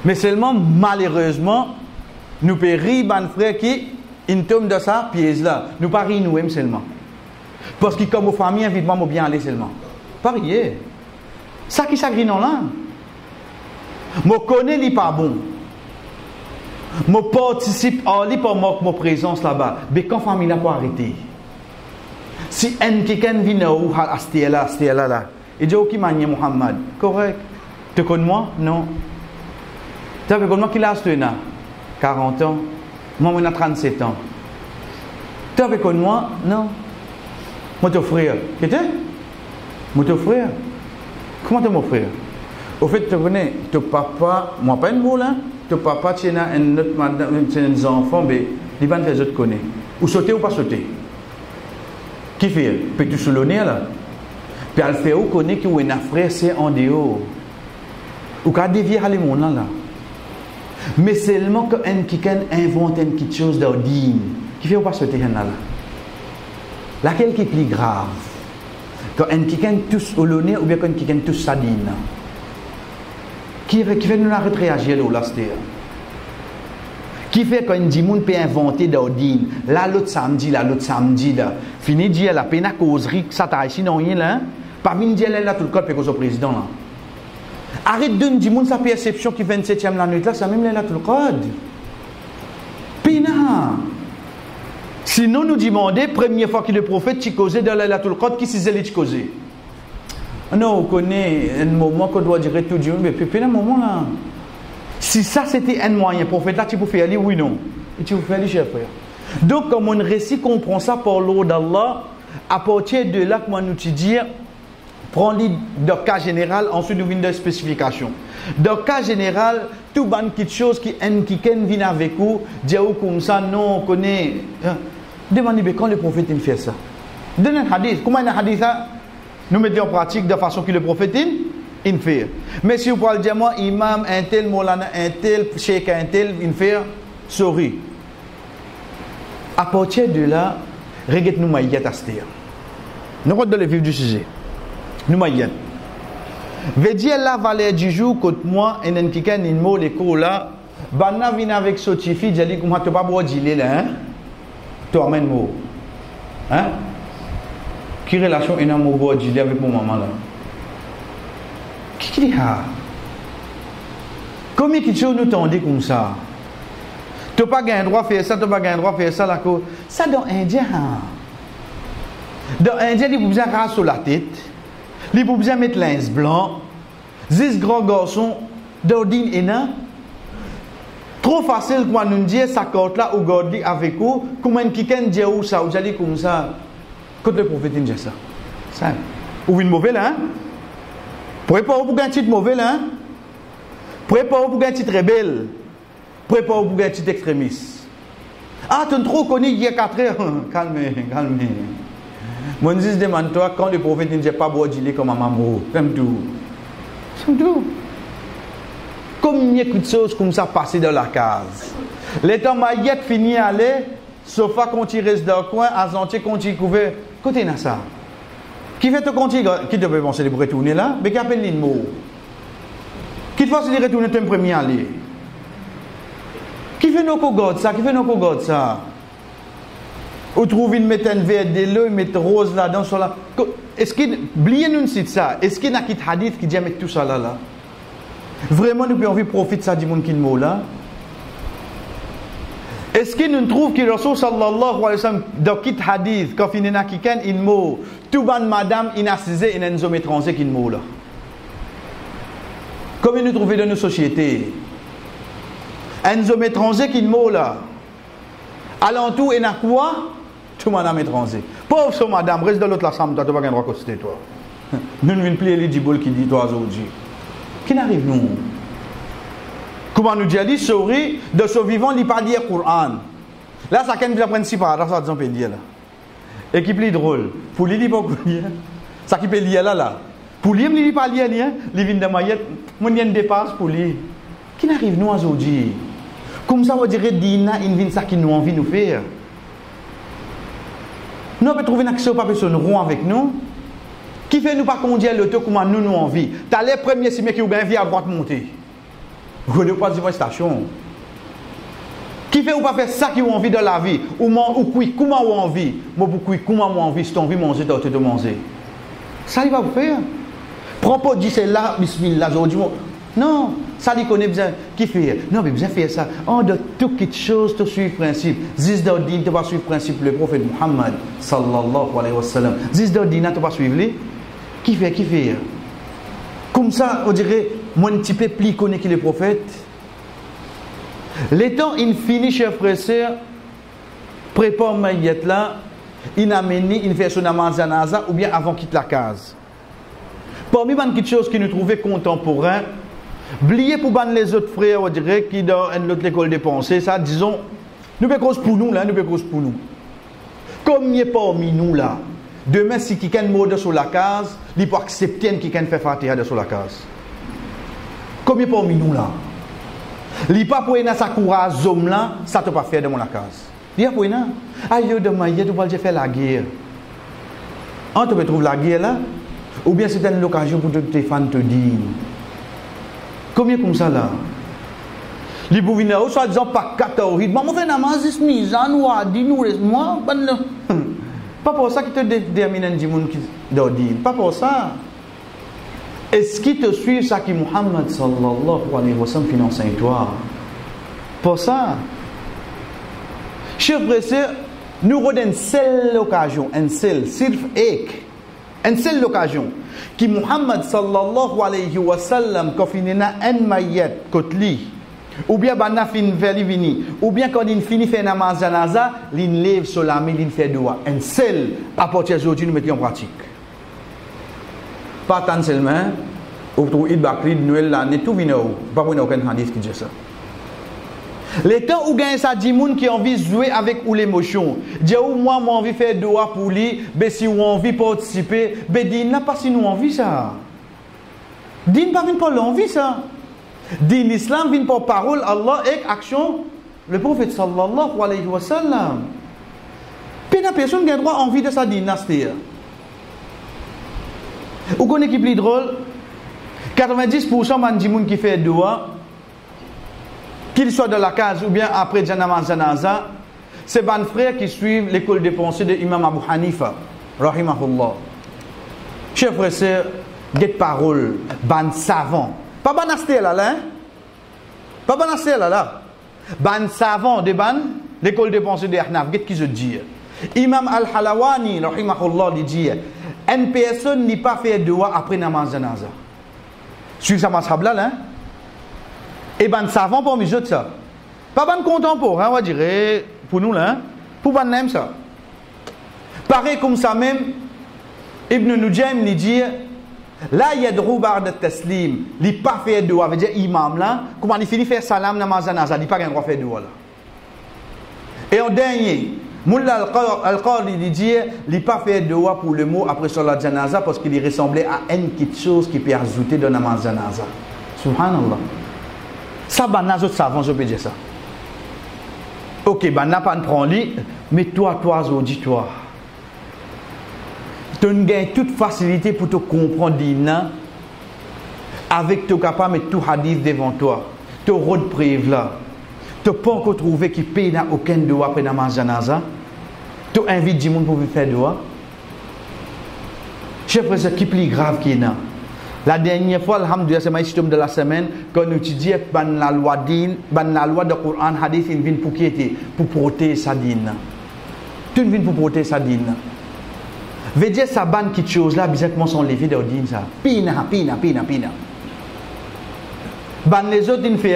Mais seulement malheureusement nous pérons ban frère qui une tombe de ça pièce là. Nous pas rire nous seulement. Parce que comme aux familles évidemment moi bien aller seulement. Pas rien. Ça qui s'agrit non là. Je connais li pas bon. Je participe à li pas ma présence là-bas. Mais quand famille n'a pas arrêté. Si un quelqu'un vient ou à Stella là. Il dit OK manier Muhammad. Correct. Tu connais moi? Non. Tu connais moi qui l'a acheté 40 ans. Moi on a 37 ans. Tu connais moi? Non. Moi ton frère. Qu'était? Moi ton frère. Comment tu mon frère? Au fait, tu connais, ton papa, moi pas un mot là, ton papa, tu as un autre madame, tu as un enfant, mais il va faire autres connaître. Ou sauter ou pas sauter? Qui fait? Peux-tu soulonner là? Puis elle fait ou connaît que un frère c'est en dehors. Ou qu'à dévier à les monde là. Mais seulement quand un quelqu'un invente une petite chose d'ordine, qui fait ou pas sauter là? Laquelle qui est plus grave? Quand un quelqu'un tous au nez ou bien quand quelqu'un tous sadine qui fait nous arrêter réagir là qui fait quand dit monde peut inventer d'ordine là l'autre samedi là fini dire la peine à causerie ça t'a ici non rien là pas venir dire là tout le corps parce au président là arrête de dire monde sa perception qui 27e la nuit là ça même là tout le code pina. Sinon, nous demandons, première fois que le prophète t'y causait dans la tout le code, qui s'est allé causer? Non, on connaît un moment qu'on doit dire tout Dieu, mais puis un moment là. Si ça c'était un moyen, prophète là, tu peux faire aller, oui, non. Et tu peux faire aller, cher frère. Donc, comme on récit, comprend ça par l'ordre d'Allah, à partir de là, comment nous te dire, prends le cas général, ensuite nous venons de spécification. Dans le cas général, tout ban quelque chose qui vient avec vous, dire comme ça, non, on connaît. Demandez quand le prophète fait ça. Donnez un hadith. Comment un hadith ça? Nous mettons en pratique de façon que le prophète il fait. Mais si vous parlez de moi, imam, un tel, molana, un tel, cheikh, un tel, il fait, sorry. À partir de là, regarde nous maïyat astir. Nous regardons le vif du sujet. Nous maïyat. Veut dire la valeur du jour contre moi, et un quelqu'un une mot l'écho là, banna vient avec sotifi, j'ai dit comment tu pas boire d'île là, hein? Tu amènes mot. Hein? Qui relation est un mot boire d'île avec mon maman là? Qui dit ça? Combien de choses nous t'ont dit comme ça? Tu pas gain droit faire ça, tu pas gain droit faire ça là. Ça dans Indien. Dans Indien, il faut bien raser sur la tête. Il faut bien mettre linge blanc. 10 grands garçons d'ordine et non. Trop facile quand nous dit ça corde là ou garde avec vous. Comment quelqu'un dit où ça ou j'allais comme ça. Quand le prophète dit ça. Ça. Ou une mauvaise là. Prépare pour un titre mauvais là. Prépare pour un titre rebelle. Prépare pour un titre extrémiste. Ah, tu as trop connu il y a 4 heures. Calmez. Mon Dieu demande-toi quand le prophète ne dit pas boire d'île comme un maman. Comme tout. Combien de choses comme ça passent dans la case. Les temps maillette fini à aller, sofa quand tu restes dans le coin, azantier quand tu couvert. Côté na ça. Qui fait te continuer, qui te peut penser de retourner là, mais qui appelle les mots. Qui te fait de retourner ton premier aller. Qui fait nos cogodes ça? Ou trouve une mettre un verre de l'eau, mettre rose là-dedans, sur là. Est-ce qu'il, oubliez nous site ça, est-ce qu'il y a un hadith qui dit mettre tout ça là? Vraiment, nous pouvons profiter de ça du monde qui est là. Est-ce qu'il nous trouve que le Rasul sallallahu alayhi wa sallam, dans kit hadith, quand il y a quelqu'un qui est mort, tout ban madame, il a cisé, il y a un homme étranger qui est mort là. Comme nous trouvons dans nos sociétés, un homme étranger qui est mort là. Alentour, il y a quoi? Tout madame étranger. Pauvre son madame, reste de l'autre la chambre, tu n'as pas de droit à côté toi. Nous ne plier les djiboul qui dit toi aujourd'hui. Qui n'arrive nous? Comment nous dit, souris, de ce vivant, il pas dire Coran. Là, ça qu'est un principe, là, ça peut dire là. Et qui plus drôle, pour lui, il pas lire. Ça qui peut lire là. Pour lui, il pas lire, il vient de maillette, mon yen dépasse pour lui. Qui n'arrive nous aujourd'hui? Comme ça, on dirait, Dina, il vient ça qui nous envie de nous faire. Nous, on peut trouver une action, pas personne rond avec nous. Qui fait nous pas conduire l'auto comme nous nous envie. Tu as les premiers si qui ont bien vie à droite monter. Vous ne pas dire station. Qui fait ou pas faire ça qui ont envie dans la vie ou comment ou envie. Moi pour comment ou envie si tu as envie de manger, tu as de manger. Ça il va vous faire. Prends pas dire c'est là bismillah aujourd'hui. Non, ça il connaît bien qui fait. Non mais bien faire ça. En de toute quelque chose tu suis le principe. Zizdodin tu vas suivre le principe le prophète Muhammad sallallahu alayhi wa sallam. Zizdodin tu vas suivre lui. Qui fait. Comme ça, on dirait, mon petit peu plus connu que les prophètes. Les temps, il finit, chef frère, prépare maillette là, il amène, il fait son amazanaza, ou bien avant qu'il quitte la case. Parmi les petites choses qui nous trouvaient contemporains, oubliez pour les autres frères, on dirait, qui dans l'autre école de pensée, ça, disons, nous faisons cause pour nous, là, nous faisons cause pour nous. Comme il n'y a pas parmi nous, là, demain, si quelqu'un mode sur la case, il peut accepter que quelqu'un fait fatiha sur la case. Combien parmi nous là? Il ne peut pas pour une courage homme là, ça ne peut pas faire dans la case. Il y a pour une aïe de maïe, tu vas faire la guerre. On te trouve la guerre là, ou bien c'est une occasion pour tes fans te dire. Combien comme ça là? Les bouvinaos, soit disant pas 14, mais on fait namazis mizan ou adi nous moi, pas pour ça que te détermine du monde qui dit. Pas pour ça. Est-ce qu'il te suit ça qui Muhammad sallallahu alayhi wa sallam finance en toi? Pour ça. Chers frères, nous avons une seule occasion, une seule occasion, qui Muhammad sallallahu alayhi wa sallam quand il y a un maillet kotli, ou bien banna fin vini, ou bien quand il finit faire namaz janaza, il lève sur la main, il fait doigt. Un seul à partir d'aujourd'hui nous mettons en pratique. Pas tant seulement, ou pour Eid Bakri, Noël l'année, tout vient où? Pas pour aucun hadith qui dit ça. Les temps où gagne ça, dit moun qui a envie de jouer avec ou l'émotion. Dit ou moi envie de faire doigt pour lui, ben si ou envie de participer, ben dit n'a pas si nous envie ça. Dit pas vient pas l'envie ça. Dit l'islam vient par parole Allah et action le prophète sallallahu alayhi wa sallam. Puis la personne qui a droit envie de sa dynastie. Vous connaissez qui est plus drôle? 90% des gens qui fait doigt, qu'il soit dans la case ou bien après Janaza, c'est ban frères qui suivent l'école de pensée de Imam Abu Hanifa, rahimahullah. Chers frères et sœurs, des paroles, ban savant. Pas ban asté là, hein? Pas ban asté là. Ban savant de ban, l'école de pensée de Ahnaf, qu'est-ce qu'ils se disent? Imam Al-Halawani, rahimahullah, dit une personne n'est pas fait doigt après namaz janaza. Suivez ça, masrab là, hein? Et ban savant pour mes autres ça. Pas ban contemporain, on va dire, pour nous là, hein? Pour ban même ça. Pareil comme ça même, Ibn Nujaym lui dit, là il y a drou bar de taslim, il n'est pas fait doigt, veut dire imam là, comment il finit faire salam namaz janaza, il n'a pas un droit faire doigt là. Et en dernier, Mullah Al-Qadi dit, il n'a pas fait doigt pour le mot après sur la janaza parce qu'il ressemblait à une petite chose qui peut ajouter dans namaz janaza. Subhanallah. Ça, banna, autres savants, je peux dire ça. Ok, banna, pas prend lit, mais toi, dis-toi. Tu as toute facilité pour te comprendre dina, avec ton capable de mettre tout hadith devant toi. Tu as de preuve là. Tu n'as pas encore trouvé qui paye n'a aucun doigt après namaz janaza. Tu invites du monde pour vous faire doigt. Chef frère, c'est qui plus grave qui est là. La dernière fois, alhamdoulilah, c'est ma système de la semaine, quand nous étudions la loi de Coran, hadith, il vient pour qui était? Pour protéger sa dîne. Tout vient pour protéger sa dîne. Veut dire, ça banne quelque chose là, bizarrement, sont levés de dîne, ça. Pina. Ban les autres, ils font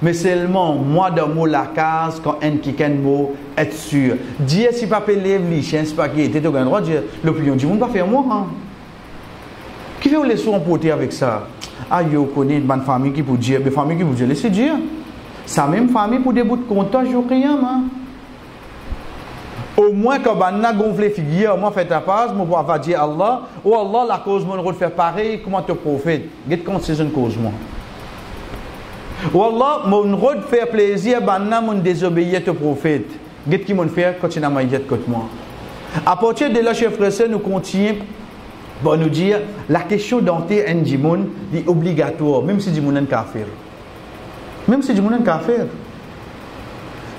mais seulement moi dans mot la case quand un qui mot être sûr. Dieu si pas lève les chiens c'est pas qui était au droit dire l'opinion du monde pas faire moi hein. Qui fait les soins porter avec ça? Ah yo connaît une bonne famille qui pour dire, une famille qui pour dire laissez dire. Ça même famille pour des bouts de comptage yo rien hein. Au moins quand on a gonflé figure, moi fait ta passe, moi va dire Allah, ou Allah la cause mon rôle faire pareil comment te prophète. Get compte c'est une cause moi. Wallah, mon rôle faire plaisir, banna mon désobéir au prophète. Qu'est-ce qui m'ont fait continuer à m'aider contre moi. À partir de là, chers frères, nous continuons pour nous dire la question d'entrer un djimoun est obligatoire, même si djimoun est kafir. Même si djimoun est kafir.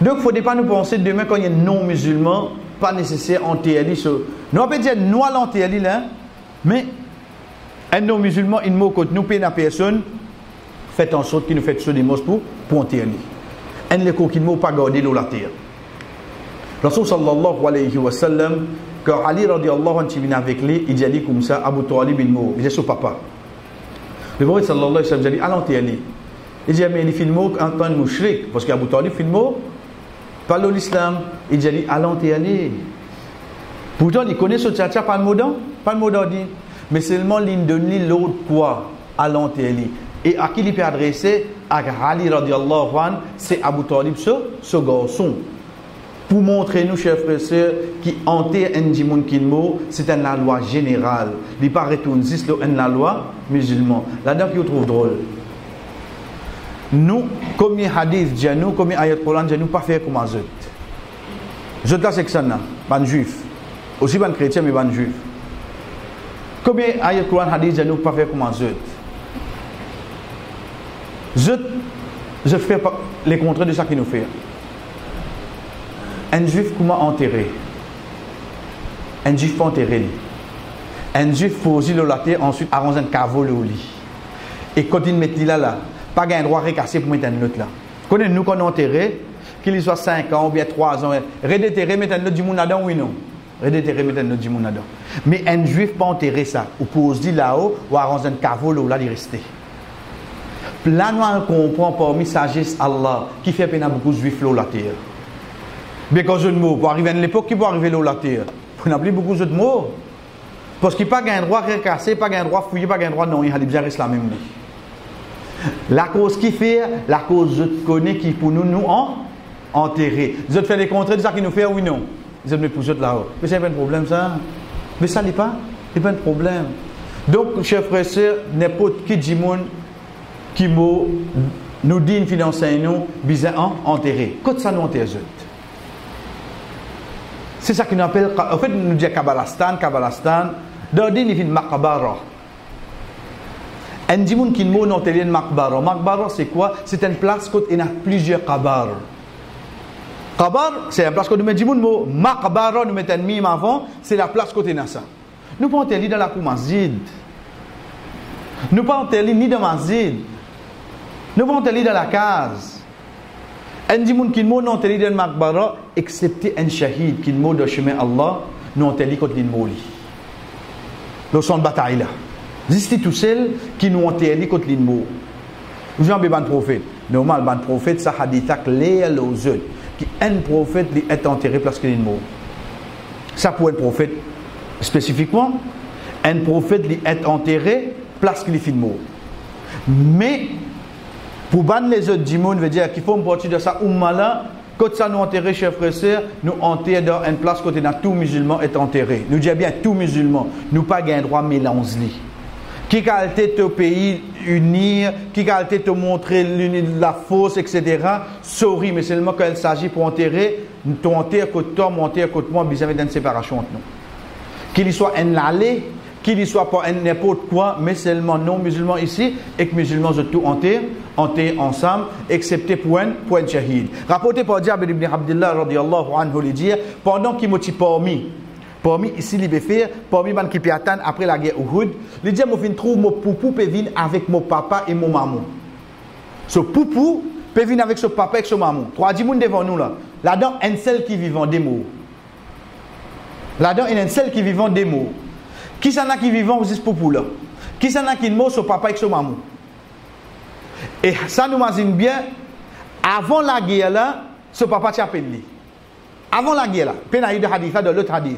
Donc, il ne faut pas nous penser demain quand il y a un non-musulman, pas nécessaire entrer. Nous on peut dire nous allons entrer là, mais un non-musulman, il mot contre nous, paye la personne. Faites en sorte qu'il nous fait sur des mosques pour enterrer. Un les cours qui ne pas garder l'eau la terre. Rasul sallallahu alayhi wa sallam, quand Ali radiallahu anhu vient avec lui, il dit comme ça, Abu Talib il mot, il dit son papa. Le prophète sallallahu alayhi wa sallam dit, allons enterrer. Il dit, mais il fait le mot en tant que mouchrik, parce qu'Abu Talib fait le mot, parle de l'islam, il dit, allons enterrer. Pourtant, il connaît ce tchatcha, pas le mot d'an, pas le mot d'an dit, mais seulement l'une de l'autre quoi, allons enterrer. Et à qui il peut adresser? À Ali radiallahu anhu, c'est Abu Talib, ce garçon. Pour montrer nous, chers frères et sœurs, qui enterre un djimoun kinmo, c'est une la loi générale. Il n'est pas retourné, c'est la loi musulmane. Là-dedans, qui vous trouve drôle. Nous, comme il y a hadith, comme il y a ayat Coran, nous pas faire comme eux. Je là, c'est que ça, ban juif. Aussi ban chrétien, mais ban juif. Comme il y a ayat Coran, hadith, nous pas faire comme eux. Je fais pas les contraires de ça qu'il nous fait. Un juif, comment enterrer? Un juif pas enterrer. Un juif pose le laté, ensuite arranger un caveau le lit. Et quand il met là, pas un droit recasser pour mettre un autre là. Connaissez-nous qu'on enterré, qu'il soit 5 ans ou bien 3 ans, redéterrer, mettre un autre du monde là-dedans, oui non? Redéterrer, mettre un autre du monde là-dedans. Mais un juif pas enterrer ça, ou pose là-haut, ou arranger un caveau là, il rester. Là, nous comprenons parmi sagesse Allah qui fait peine à beaucoup de juifs là la terre. Mais quand je ne mots, pour arriver à l'époque, qui peut arriver là la terre? On n'a plus beaucoup d'autres mots. Parce qu'il n'y a pas un droit recasser, pas un droit fouiller, pas un droit non, il y a des bien la même. La cause qui fait, la cause je connais qui pour nous enterrer. Je te fais des contrats de ça qui nous fait oui non. Je me pousse là-haut. Mais c'est pas un problème ça. Mais ça n'est pas un problème. Donc, chers frères et sœurs, n'importe qui dit qui nous dit une finance nous bizarre enterré. Quand ça nous enterre. C'est ça qu'on appelle, en fait, nous dit Kabbalastan, dans dit il fait Maqbara. Un dimoun qui nous enterré Maqbara. Maqbara c'est quoi? C'est une place où il y a plusieurs kabar. Kabar c'est la place où nous mettons dimoun. Maqbara nous mettons un mime avant, c'est la place où il y a ça. Nous pas enterré dans la cour masjid. Nous pas enterré ni dans masjid. Nous pas enterré dans la case. Un dimoun qui nous enterré dans Maqbara, excepté un shahid qui nous dans le chemin Allah, nous enterré contre l'immouli. Le son de bataille là. C'est tout seul qui nous enterré contre l'immouli. Vous avez un prophète. Normal, un prophète, ça a dit clair aux yeux. Un prophète est enterré place que l'immouli. Ça pour un prophète spécifiquement, un prophète est enterré place que l'immouli. Mais pour ban les autres djimoun veut dire qu'il faut me partir de ça là, quand ça nous enterré chers frères et sœurs, nous enterrer dans une place côté dans tout musulman est enterré. Nous disons bien tout musulman, nous pas gain droit mélanger. Qui qualité te pays unir, qui qualité te montrer la fausse, etc. Sorry, mais seulement quand il s'agit pour enterrer, nous enterrer côté toi, mon enterrer côté moi, besoin d'une séparation entre nous. Qu'il soit un allé, qu'il ne soit pas n'importe quoi, mais seulement non musulman ici, et que musulmans de tout enterrent ensemble, excepté pour un shahid. Rapporté par Jabir ibn Abdullah radiallahu anhu, il dit, pendant qu'il m'a parmi Parmi ici, il peut faire, parmi les qui peut attendre après la guerre Uhud, il dit, je trouve mon poupou peut venir avec mon papa et mon maman. Ce poupou peut venir avec son papa et son maman. Trois dix devant nous là. Là-dedans, un seul qui vivant des mots. Là-dedans, il y a un seul qui vivant des mots. Qui s'en a qui vivant juste poupou là? Qui s'en a qui mot son papa et son maman? Et ça nous imagine bien, avant la guerre là, ce papa t'a appelé. Avant la guerre là, il y a eu de hadith, dans l'autre hadith.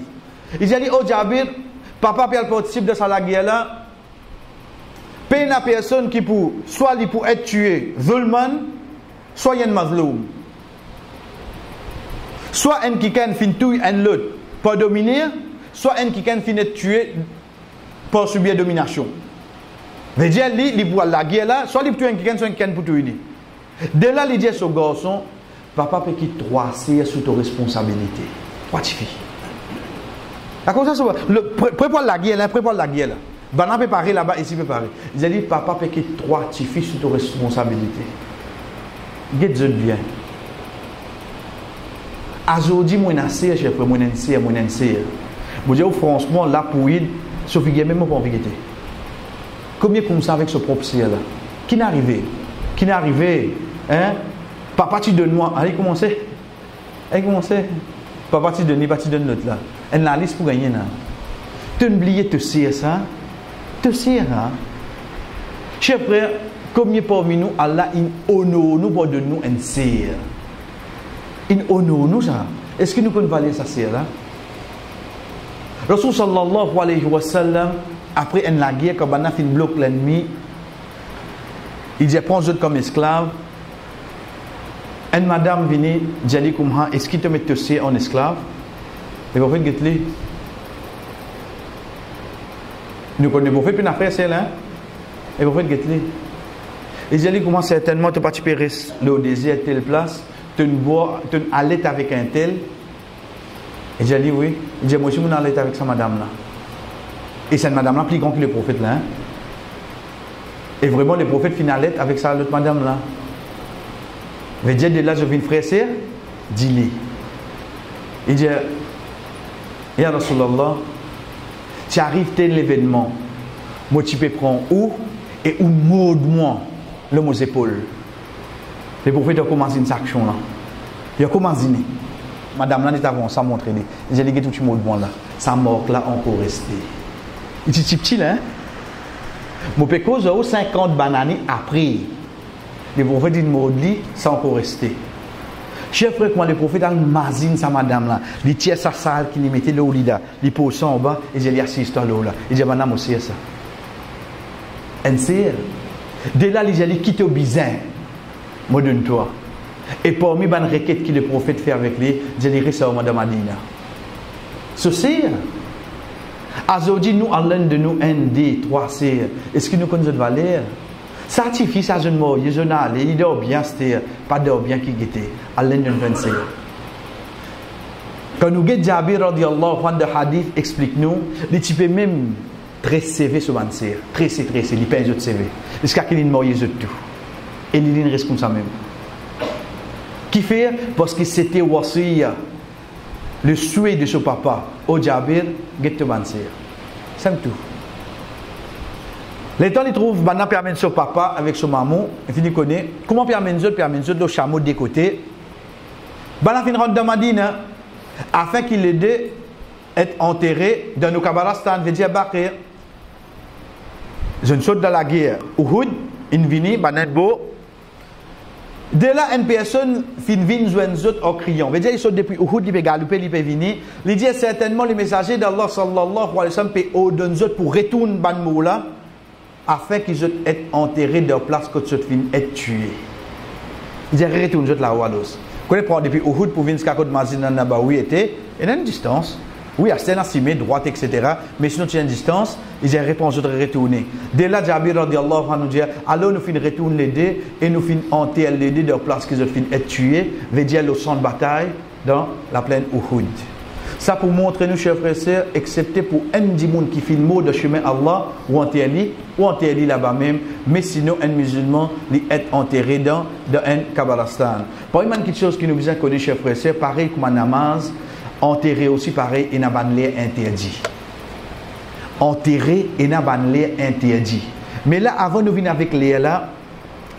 Il a dit, oh Jabir, papa peut participer de la guerre là. Il y a une personne qui peut, soit il peut être tué, zulman, soit il y a une mazloum. Soit un qui can fin tuer un l'autre pour dominer, soit un qui can fin être tué pour subir domination. Mais Dieu dit, pour la guerre là, soit il tue un qui can, soit un qui can pour tuer. De là, il dit à ce garçon, papa peut qu'il trois c'est sous ta responsabilité. Trois filles. D'accord, ça prépare la guerre là, prépare la guerre là. Bana préparé là-bas, ici préparé. Il a dit, papa peut qu'il trois filles sous ta responsabilité. Get je bien. Aujourd'hui, moi, je suis chef, moi, je suis je dis, franchement, là, pour il, sauf qu'il y a même pas envie de combien comme ça avec ce propre ciel là? Qui n'est arrivé? Qui n'est arrivé? Hein? Papa, tu donnes moi. Allez, commencez. Allez, commencez. Papa, tu donnes, papa, tu donnes l'autre là. Elle n'a liste pour gagner là. Tu oublies te sire ça? Te sire, hein? Chers frères, combien parmi nous, Allah, il honore nous pour donner nous un sire? Il honore nous ça. Est-ce que nous pouvons valer ça sire là? Rasul sallallahu alayhi wa sallam, après la guerre, quand on a fait bloquer l'ennemi, il dit prends eux comme esclave. Une madame vient dire comme est-ce qu'il te met aussi en esclave? Et vous faites guetter. Nous connaissons pas fait une affaire celle-là. Et vous faites guetter. Il dit comment certainement tu pas tu peux rester le désir telle place, tu bois, tu allais avec un tel. Et j'ai dit oui. Il dit moi aussi, je suis allé avec sa madame là. Et cette madame là, plus grand que le prophète là. Hein? Et vraiment, le prophète finit avec sa l'autre madame là. Mais Dieu de là, je viens de frère, c'est dis-lui. Il dit Ya Rasulallah, tu arrives tel l'événement. Moi, tu peux prendre où et où mode-moi le mot épaule. Le prophète a commencé une action là. Il a commencé. Madame là, n'est avant ça montré. J'ai dit que tout le monde là. Sa mort là encore resté. Il dit petit là. Mon péco, j'ai 50 bananes après. Le prophète dit Maudli, ça encore resté. Chef frère, comment le prophète a mazine sa madame là. Il tire sa salle qui lui mettait le lida. Il pose ça en bas et j'ai assisté à l'eau là. Il dit madame aussi ça. Un c'est. De là, il dit quitte au bizin. Moi donne-toi. Et parmi les requêtes que le prophète fait avec lui, je dirais ça au madame Adina. Ceci, aujourd'hui, nous, en l'un de nous, un des trois c'est. Est-ce que nous connaissons notre valeur? Certifie ça, je ne m'en je n'allais, il dort bien, c'était pas dort bien qui guettait. En l'un de nous, un c'est. Quand nous guettons Jabir, radiallahu anhu, de hadith, explique-nous, les types même très CV sur un c'est. Très, il peint un CV. Est-ce qu'il y a une mort, il tout. Et il reste comme ça même. Qui fait? Parce que c'était wasiya, le souhait de son papa, au Jabir, get bansir. C'est tout. Les temps, il trouve, maintenant, permet son papa avec son maman, et finit connaît. Comment permet le chameau des côtés? Maintenant, il rentre dans Madina, afin qu'il l'aide à être enterré dans nos Kabalastan, veut dire Bakir. Je ne saute dans la guerre. Uhud, il vient, Banetbo. De là, une personne vient joindre les autres en criant. Veut dire, il saute depuis Uhud, il peut galoper, il peut venir. Il dit certainement, les messagers d'Allah sallallahu alayhi wa sallam peuvent ordonner les autres pour retourner dans le moula afin qu'ils soient enterrés dans la place que les autres viennent être tués. Il dit retourne les autres là-haut. Quand il prend depuis Uhud pour venir jusqu'à côté de Masjid al-Nabawi, il y a une distance. Oui, à cette estimée, droite, etc. Mais sinon, tu as une distance, ils ont répondu de retourner. Dès là, Jabir radiallahu anhu dit alors nous finissons retourner les deux et nous finissons enterrer les deux dans la place qu'ils ont fini être tués, veut dire le champ de bataille dans la plaine Uhud. Ça pour montrer nous, chers frères et sœurs, excepté pour un des monde qui fait le mot de chemin Allah ou enterré là-bas même, mais sinon un musulman il est enterré dans un Kabalastan. Par exemple, quelque chose qui nous besoin connaître, chers frères et sœurs, pareil comme un namaz. Enterrer aussi pareil, et n'a pas l'air interdit. Enterrer et n'a pas l'air interdit. Mais là, avant de venir avec l'air là,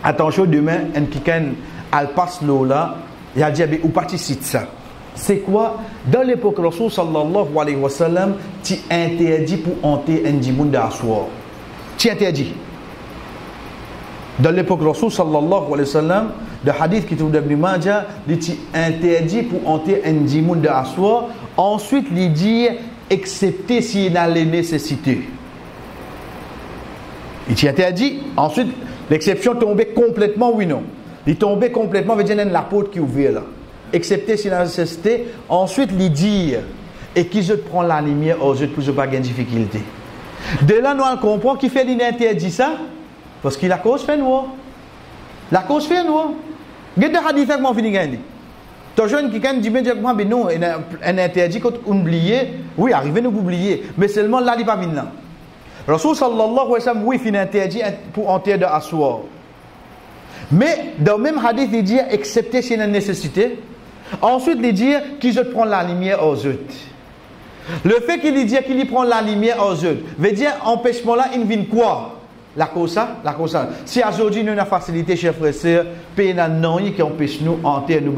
attention, demain, un quelqu'un, elle passe l'eau là, il a dit, ou participe ça. C'est quoi? Dans l'époque, Rasul sallallahu alayhi wa sallam, tu interdis pour enterrer un djimoun d'assoir. Tu interdis. Dans l'époque, Rasul sallallahu alayhi wa sallam, le hadith qui trouve d'Ibn Majah, il dit interdit pour enterrer un djimoun d'assoir. Ensuite, il dit excepté s'il y a les nécessités. Il t'y interdit. Ensuite, l'exception tombait complètement, oui, non. Il tombait complètement, veut dire la porte qui ouvre là. Excepté s'il y a la nécessité. Ensuite, il dit et qui je prend la lumière aux autres pour ne pas avoir de difficulté. De là, nous on comprend qu'il fait l'interdit ça parce qu'il a cause fait noir. La cause fait noir. Qu'est-ce que hadith que moi fini gagner? Ton jeune qui dit mais non, un interdit qu'on oublie, oui, arrivé nous oublier, mais seulement là il pas venir là. Rasul sallallahu alayhi wa sallam oui, fin interdit pour enterrer de assoir. Mais dans le même hadith il dit excepté s'il y a une nécessité. Ensuite il dit qu'il je prends la lumière aux autres. Le fait qu'il dit qu'il prend la lumière aux autres veut dire empêchement là il vient quoi? La cause ça. Si aujourd'hui nous avons facilité, chers frères et sœurs, payer dans non qui empêche nous enterrer nous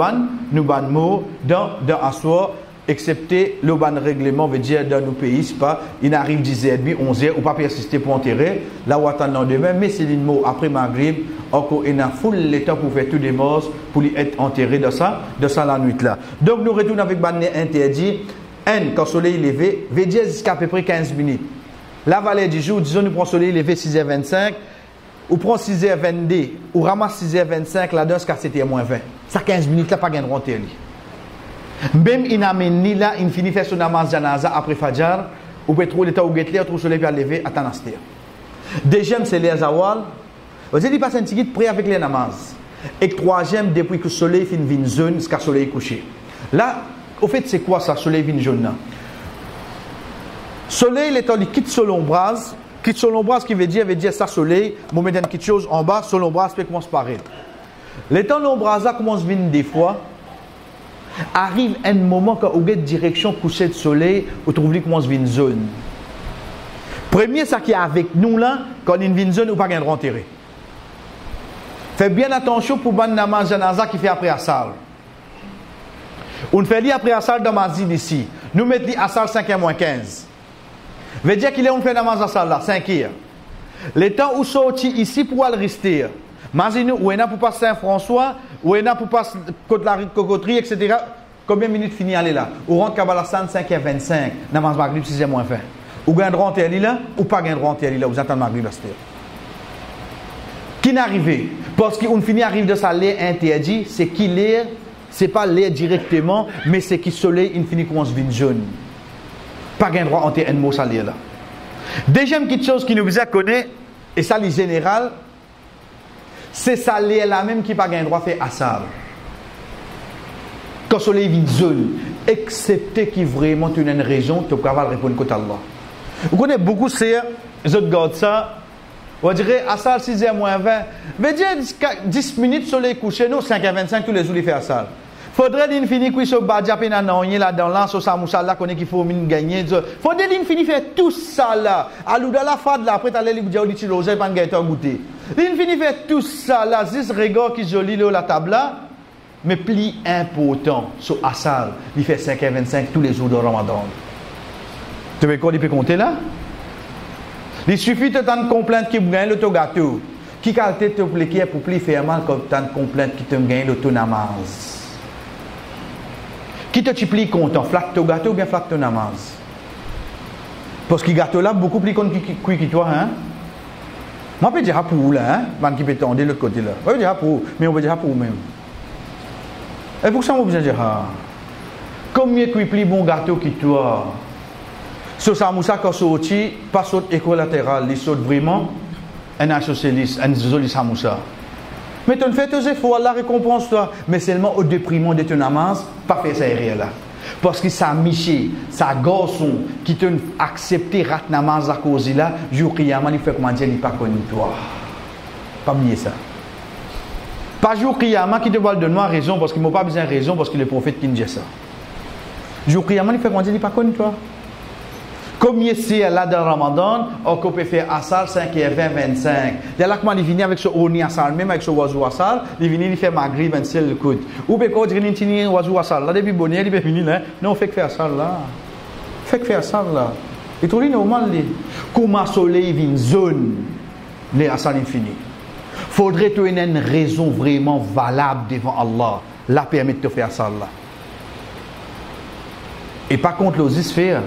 ban mots dans assoir, excepté le ban règlement veut dire dans nos pays, c'est pas, il arrive 10h30, 11h, ou pas persister pour enterrer, là où attendons demain, mais c'est une mot après Maghrib, encore il a full le temps pour faire tout des morts, pour lui être enterré dans ça la nuit là. Donc nous retournons avec ban interdit, quand le soleil est levé, veut dire jusqu'à peu près 15 minutes. La vallée du jour, disons, nous prenons le soleil levé 6h25, ou prend 6h22, ou ramasse 6h25, là-dedans, jusqu'à 7h-20. Ça 15 minutes, là, pas gain de rentrer. Même il n'amène ni là, il finit faire son namaz janaza après Fajr, ou peut trouver l'état où il est, le soleil peut lever à Tanastir. Deuxième, c'est les Zawal. Vous avez dit, passe un petit guide prêt avec les namaz. Et troisième, depuis que le soleil finit une zone, jusqu'à le soleil couché. Là, au fait, c'est quoi ça, le soleil vient jaune là? Soleil, l'état, il quitte son ombrage. Quitte son ombrage, qui veut dire ça, soleil, mon mettre quelque chose en bas, son ombrage peut commencer par elle. L'état, l'ombrage là commence à venir des fois. Arrive un moment quand vous êtes direction coucher de soleil, vous trouvez commence à venir une zone. Premier, ça qui est avec nous là, quand il vient une zone, vous pas de rentrer. Faites bien attention pour ban namaz janaza qui fait après Asal. On fait lui après Asal dans ma zine ici. Nous mettons Asal 5h-15. Veut dire qu'il est on fait namaz Asal là, 5h. Le temps où sorti ici pour aller rester. Imaginez où est pour passer Saint-François, où est pour passer côte la cocoterie, etc. Combien de minutes fini aller là? Ou rentre Kabalassan 5h25, namaz Maghrib 6h-20. Ou gagne rentrer là, ou pas gagne rentrer là, vous attendez Maghrib là. Qui n'arrive? Parce qu'on finit arrive de ça l'air interdit, c'est qui l'air, c'est pas l'air directement, mais c'est qui soleil, il finit commence à jaune. Pas gain droit entre un mot ça l'air là. Deuxième petite chose qui nous a connaît, et ça les général, c'est ça l'air là même qui pas gain droit fait asal. Quand le soleil vient zone, excepté qui vraiment tu as une raison, tu peux répondre côté Allah. Vous connaissez beaucoup ces autres gars ça. On dirait Asal 6h-20. Mais dire 10 minutes soleil couché, nous 5h25 tous les jours il fait Asal. Faudrait qu'il finisse que ce badja pena nanyi là dans l'an sur sa moussa là qu'on est qu'il faut gagner. Faudrait qu'il finisse faire tout ça là. Alou dans la fad là après t'as les dire dit l'osé pas gagner goûter. Il finit faire tout ça là, 10 regards qui joli là la table là. Mais plus important sur Asal, il fait 5h25 tous les jours de Ramadan. Tu veux quoi il peut compter là? Il suffit de t'en complainte qui gagne le gâteau. Qui qualité te plaît pour plus faire mal comme t'en complainte qui te gagne le namaz. Qui te chipli content, flatte ton gâteau ou bien flatte ton namaz. Parce que le gâteau là beaucoup plus content que toi hein. Moi je peux dire pour là hein, man qui peut tendre de l'autre côté là. On peut dire pour, mais on peut dire pour même. Et pour ça on peut dire combien que plus bon gâteau que toi. So ça moussa quand sorti pas saute équilatéral, il saute vraiment un asocialiste, un joli samoussa. Mais tu fais tes efforts, la récompense toi, mais seulement au déprimant de ton namaz, pas faire ça là. Parce que ça miché, ça garçon qui te accepté rat namaz à cause là, jour qiyamah il fait comment dire il pas connu toi. Pas oublier ça. Pas jour qiyamah qui te va donner raison parce qu'il m'a pas besoin de raison parce que le prophète qui dit ça. Jour Qiyamah, il fait qu'on dit, il pas connu toi. Comme ici, là dans Ramadan, on peut faire Asal 5 et 20, 25. Dès là, comment il vient avec ce Oni Asal, même avec ce oiseau Asal, il vient, il fait Maghrib, 26 le coup. Ou bien quand il vient, il oiseau Asal, là, depuis bonnet, il vient venir là. Non, on fait que faire Asal là. Fait que faire Asal là. Et tout le normal, comment le soleil vient zone, les Asal infini. Faudrait tu aies une raison vraiment valable devant Allah, la permet de te faire Asal là. Et par contre, l'osisphère,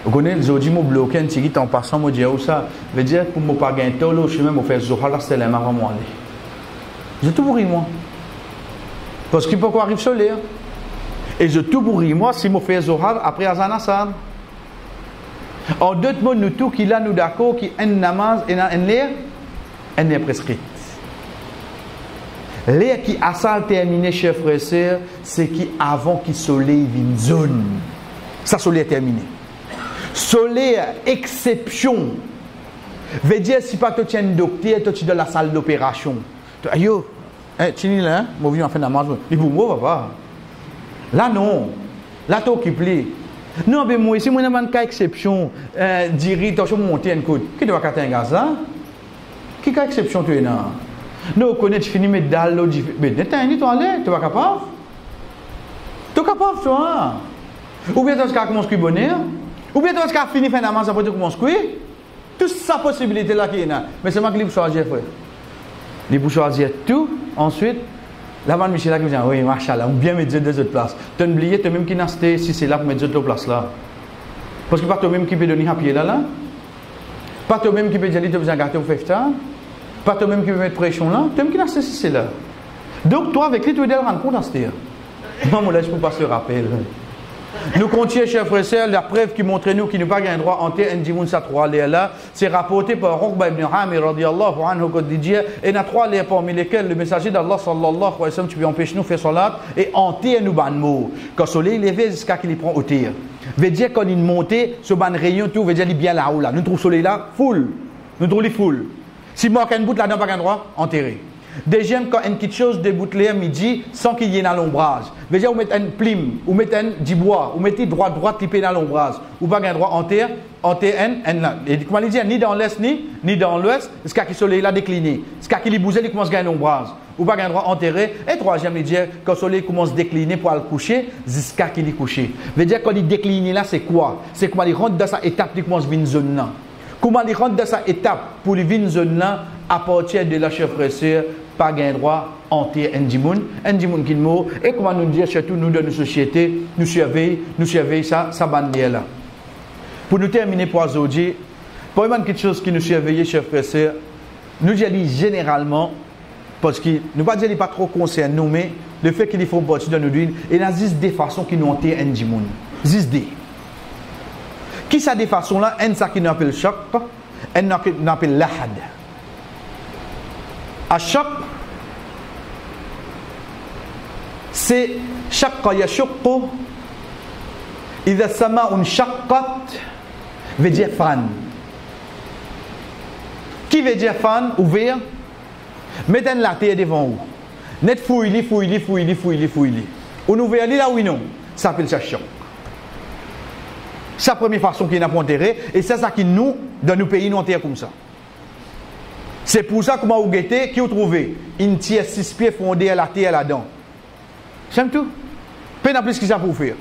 vous connaissez, les autres, ils bloqué un petit en passant, je dis, où ça veut dire pour ne pas gagner tout le chemin, je fais Zohar, là, c'est les marins, moi. Je tout bourri, moi. Parce qu'il peut quoi arriver sur l'air. Et je tout bourri, moi, si je fais Zohar après Azan Assad. En d'autres mots, nous tous qui là, nous d'accord, qui un namaz et un l'air, un est prescrit. L'air qui a ça terminé, chers frères et sœurs, c'est qui avant qu'il soleil vienne zone. Ça, soleil est terminé. Soleil, exception. Veut dire, si pas tu es un docteur, tu es dans la salle d'opération. Yo, tu es là, je vais faire la marche. Il vous move, papa. Là, non. Là, tu occupes. Non, mais moi, si moi, je suis une exception, diri, tu vas monter un coup. Qui doit faire un gaz là? Qui est exception tu es là? Non, connais, tu finis mettre dans l'eau. Mais tu es capable? Tu es capable, toi? Ou bien tu as commencé à bonheur? Ou bien tu as fini faire la masse après tu commences à courir. Toute sa possibilité là qui est là. Mais c'est moi qui l'ai choisi, frère. Il faut choisir tout. Ensuite, la vanne Michel qui me dit, oui, machallah, on bien mettre deux autres places. Tu as oublié, tu même qui n'a pas si c'est là pour mettre deux autres places là. Parce que pas toi même qui peut donner un pied là. Pas toi même qui peut dire, tu as besoin de gâter au fait. Pas toi même qui peut mettre pression là. Tu même qui n'a pas si c'est là. Donc toi, avec lui, tu dois te rendre compte à ce dire. Moi, je ne peux pas se rappeler. Nous continuons, chers frères et sœurs, la preuve qui montre nous qu'il n'y a pas un droit en terre, c'est rapporté par Uqba ibn Amir radiyallahu anhu et il y a trois liens parmi lesquels le messager d'Allah sallallahu alayhi wa sallam tu peux empêcher nous de faire salat et en terre nous ban mot. Quand le soleil est levé jusqu'à qu'il prend au terre. Veut dire quand il monte, ce ban rayon tout veut dire il est bien là-haut là. Nous trouvons le soleil là, full. Nous trouvons les full. Si manque une bout là-dedans, pas un droit, enterré. Deuxième, quand une petite chose déboute l'air midi sans qu'il y ait dans l'ombrage. Déjà, vous mettez un plume, vous mettez un du bois, vous mettez droit clipé dans l'ombrage. Ou pas un droit en terre un là. Et comment il dit, ni dans l'est, ni dans l'ouest, jusqu'à que le soleil là décliné. Jusqu'à qu'il bouge, il commence à gagner l'ombrage. Ou pas un droit enterré. Et troisième, il dit, quand le soleil commence à décliner pour aller coucher, jusqu'à qu'il est couché. Veut dire, quand il décline là, c'est quoi? C'est comment il rentre dans sa étape, il commence à venir une zone là. Comment il rentre dans sa étape pour venir une zone là, à partir de la chef frère pas gain droit entier Ndimoun qui mot et comment nous dire surtout nous de nos sociétés nous surveiller ça bannière là. Pour nous terminer pour aujourd'hui, pour une quelque chose qui nous surveille chers frères et sœurs, nous disons généralement parce que nous pas dire pas trop concerne nous mais le fait qu'ils font partie de nos vies et il y a des façons qui nous entier Ndimoun. Des qui ça des façons là, un ça qui nous appelle choc, un nous appelle lahad. الشق c'est شق يشق إذا السماء انشقت veut dire fan. Qui veut dire fan ouvert? Mettez la terre devant vous. Net fouille. On ouvre là oui non. Ça s'appelle ça choc. C'est la première façon qu'il n'a pas enterré et c'est ça qui nous dans nos pays nous enterre comme ça. C'est pour ça que vous guettez, qui vous trouvez une tiers 6 pieds fondée à la terre là-dedans. C'est tout. Peu n'a plus ce qu'ils ont pour faire.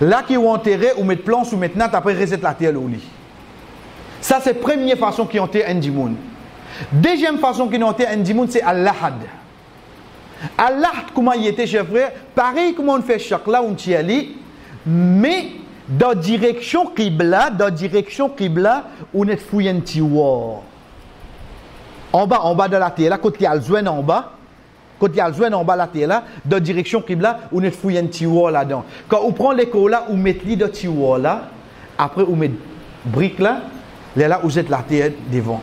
Là, qui vous enterré, ou mettre planche, ou mettre natte, après reset la terre au lit. Ça, c'est la première façon qu'ils ont enterré un dimoun. Deuxième façon qu'ils ont enterré un dimoun, c'est Al-Lahad. Al-Lahad, comment il était, chers frères? Pareil, comment on fait chaque là, on tient ali, mais dans direction Qibla, on est fouillé un petit war. En bas de la terre, là, côté Alzouen en bas de la terre, là, dans direction Qibla, on est fouillé un petit wall là-dedans. Quand on prend l'écho là, on met l'idée de petit wall là, après on met brique là vous êtes la terre devant.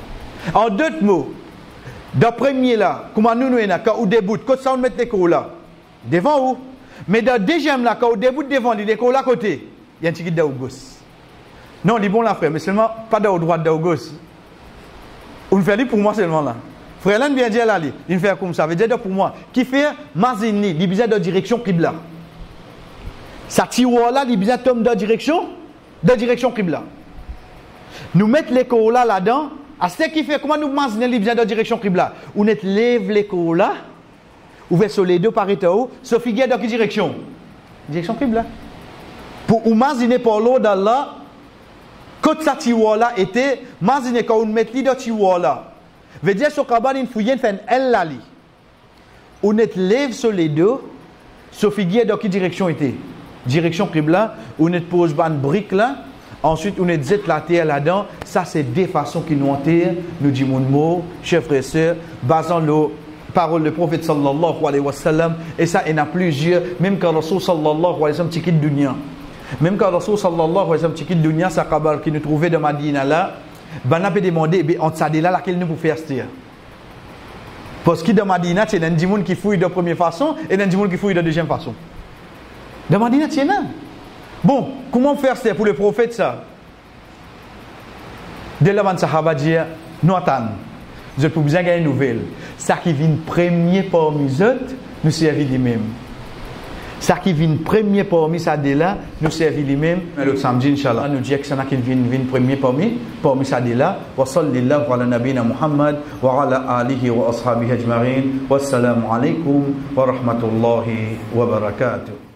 En d'autres mots, dans le premier là, comment nous quand on déboute, quand ça on met l'écho là, devant où? Mais dans le deuxième là, quand on déboute devant, l'écho là côté, il y a un petit guide d'au gauche. Non, il est bon là frère, mais seulement pas d'au droite, d'au gauche. On fait pour moi seulement là. Frère là vient dire là, il fait comme ça. Veut dire pour moi, qui fait Mazini, il besoin de direction Qibla. Ça tiroir là, il bien tombe dans direction Qibla. Nous mettons les corps là-dedans. À ce qui fait, comment nous imaginons les bien dans direction Qibla? On lève les corps là, ouvert sur les deux par état, sauf qu'il y a dans quelle direction? Direction Qibla. Pour imaginer pour l'eau d'Allah, quand ça tiroir là était, imaginez quand on met les dans tiroir là. Veut dire sur Kaban, il faut y faire un L là. On lève sur les deux, sauf qu'il y a dans quelle direction était? Direction Qibla, on pose une brique là, ensuite on jette la terre là-dedans. Ça c'est des façons qui nous enterrent, nous dit mon mot, chers frères et sœurs, basant le parole du prophète sallallahu alayhi wa sallam, et ça il y en a plusieurs, même quand Rasul sallallahu alayhi wa sallam quitte dunya. Même quand Rasul sallallahu alayhi wa sallam quitte dunya, ça kabar qui nous trouvait dans Madina là, ben on peut demander, on s'est dit là laquelle nous pouvons faire cela. Parce que dans Madina, il y a des gens qui fouillent de première façon et des gens qui fouillent de deuxième façon. Dans Madina, il y en a. Bon, comment faire ça pour le prophète ça? Dès l'avant de Sahaba dire, nous attendons. Vous avez besoin de une nouvelle. Ça qui vient premier parmi eux, nous servit lui-même. Ça qui vient premier parmi ça de là, nous servit lui-même. Le samedi, Inch'Allah, nous dit que ça qui vient premier parmi ça de là. Wa sallallahu ala nabina Muhammad wa ala alihi wa ashabihi ajma'in. Wassalamu alaikum wa rahmatullahi wa barakatuh.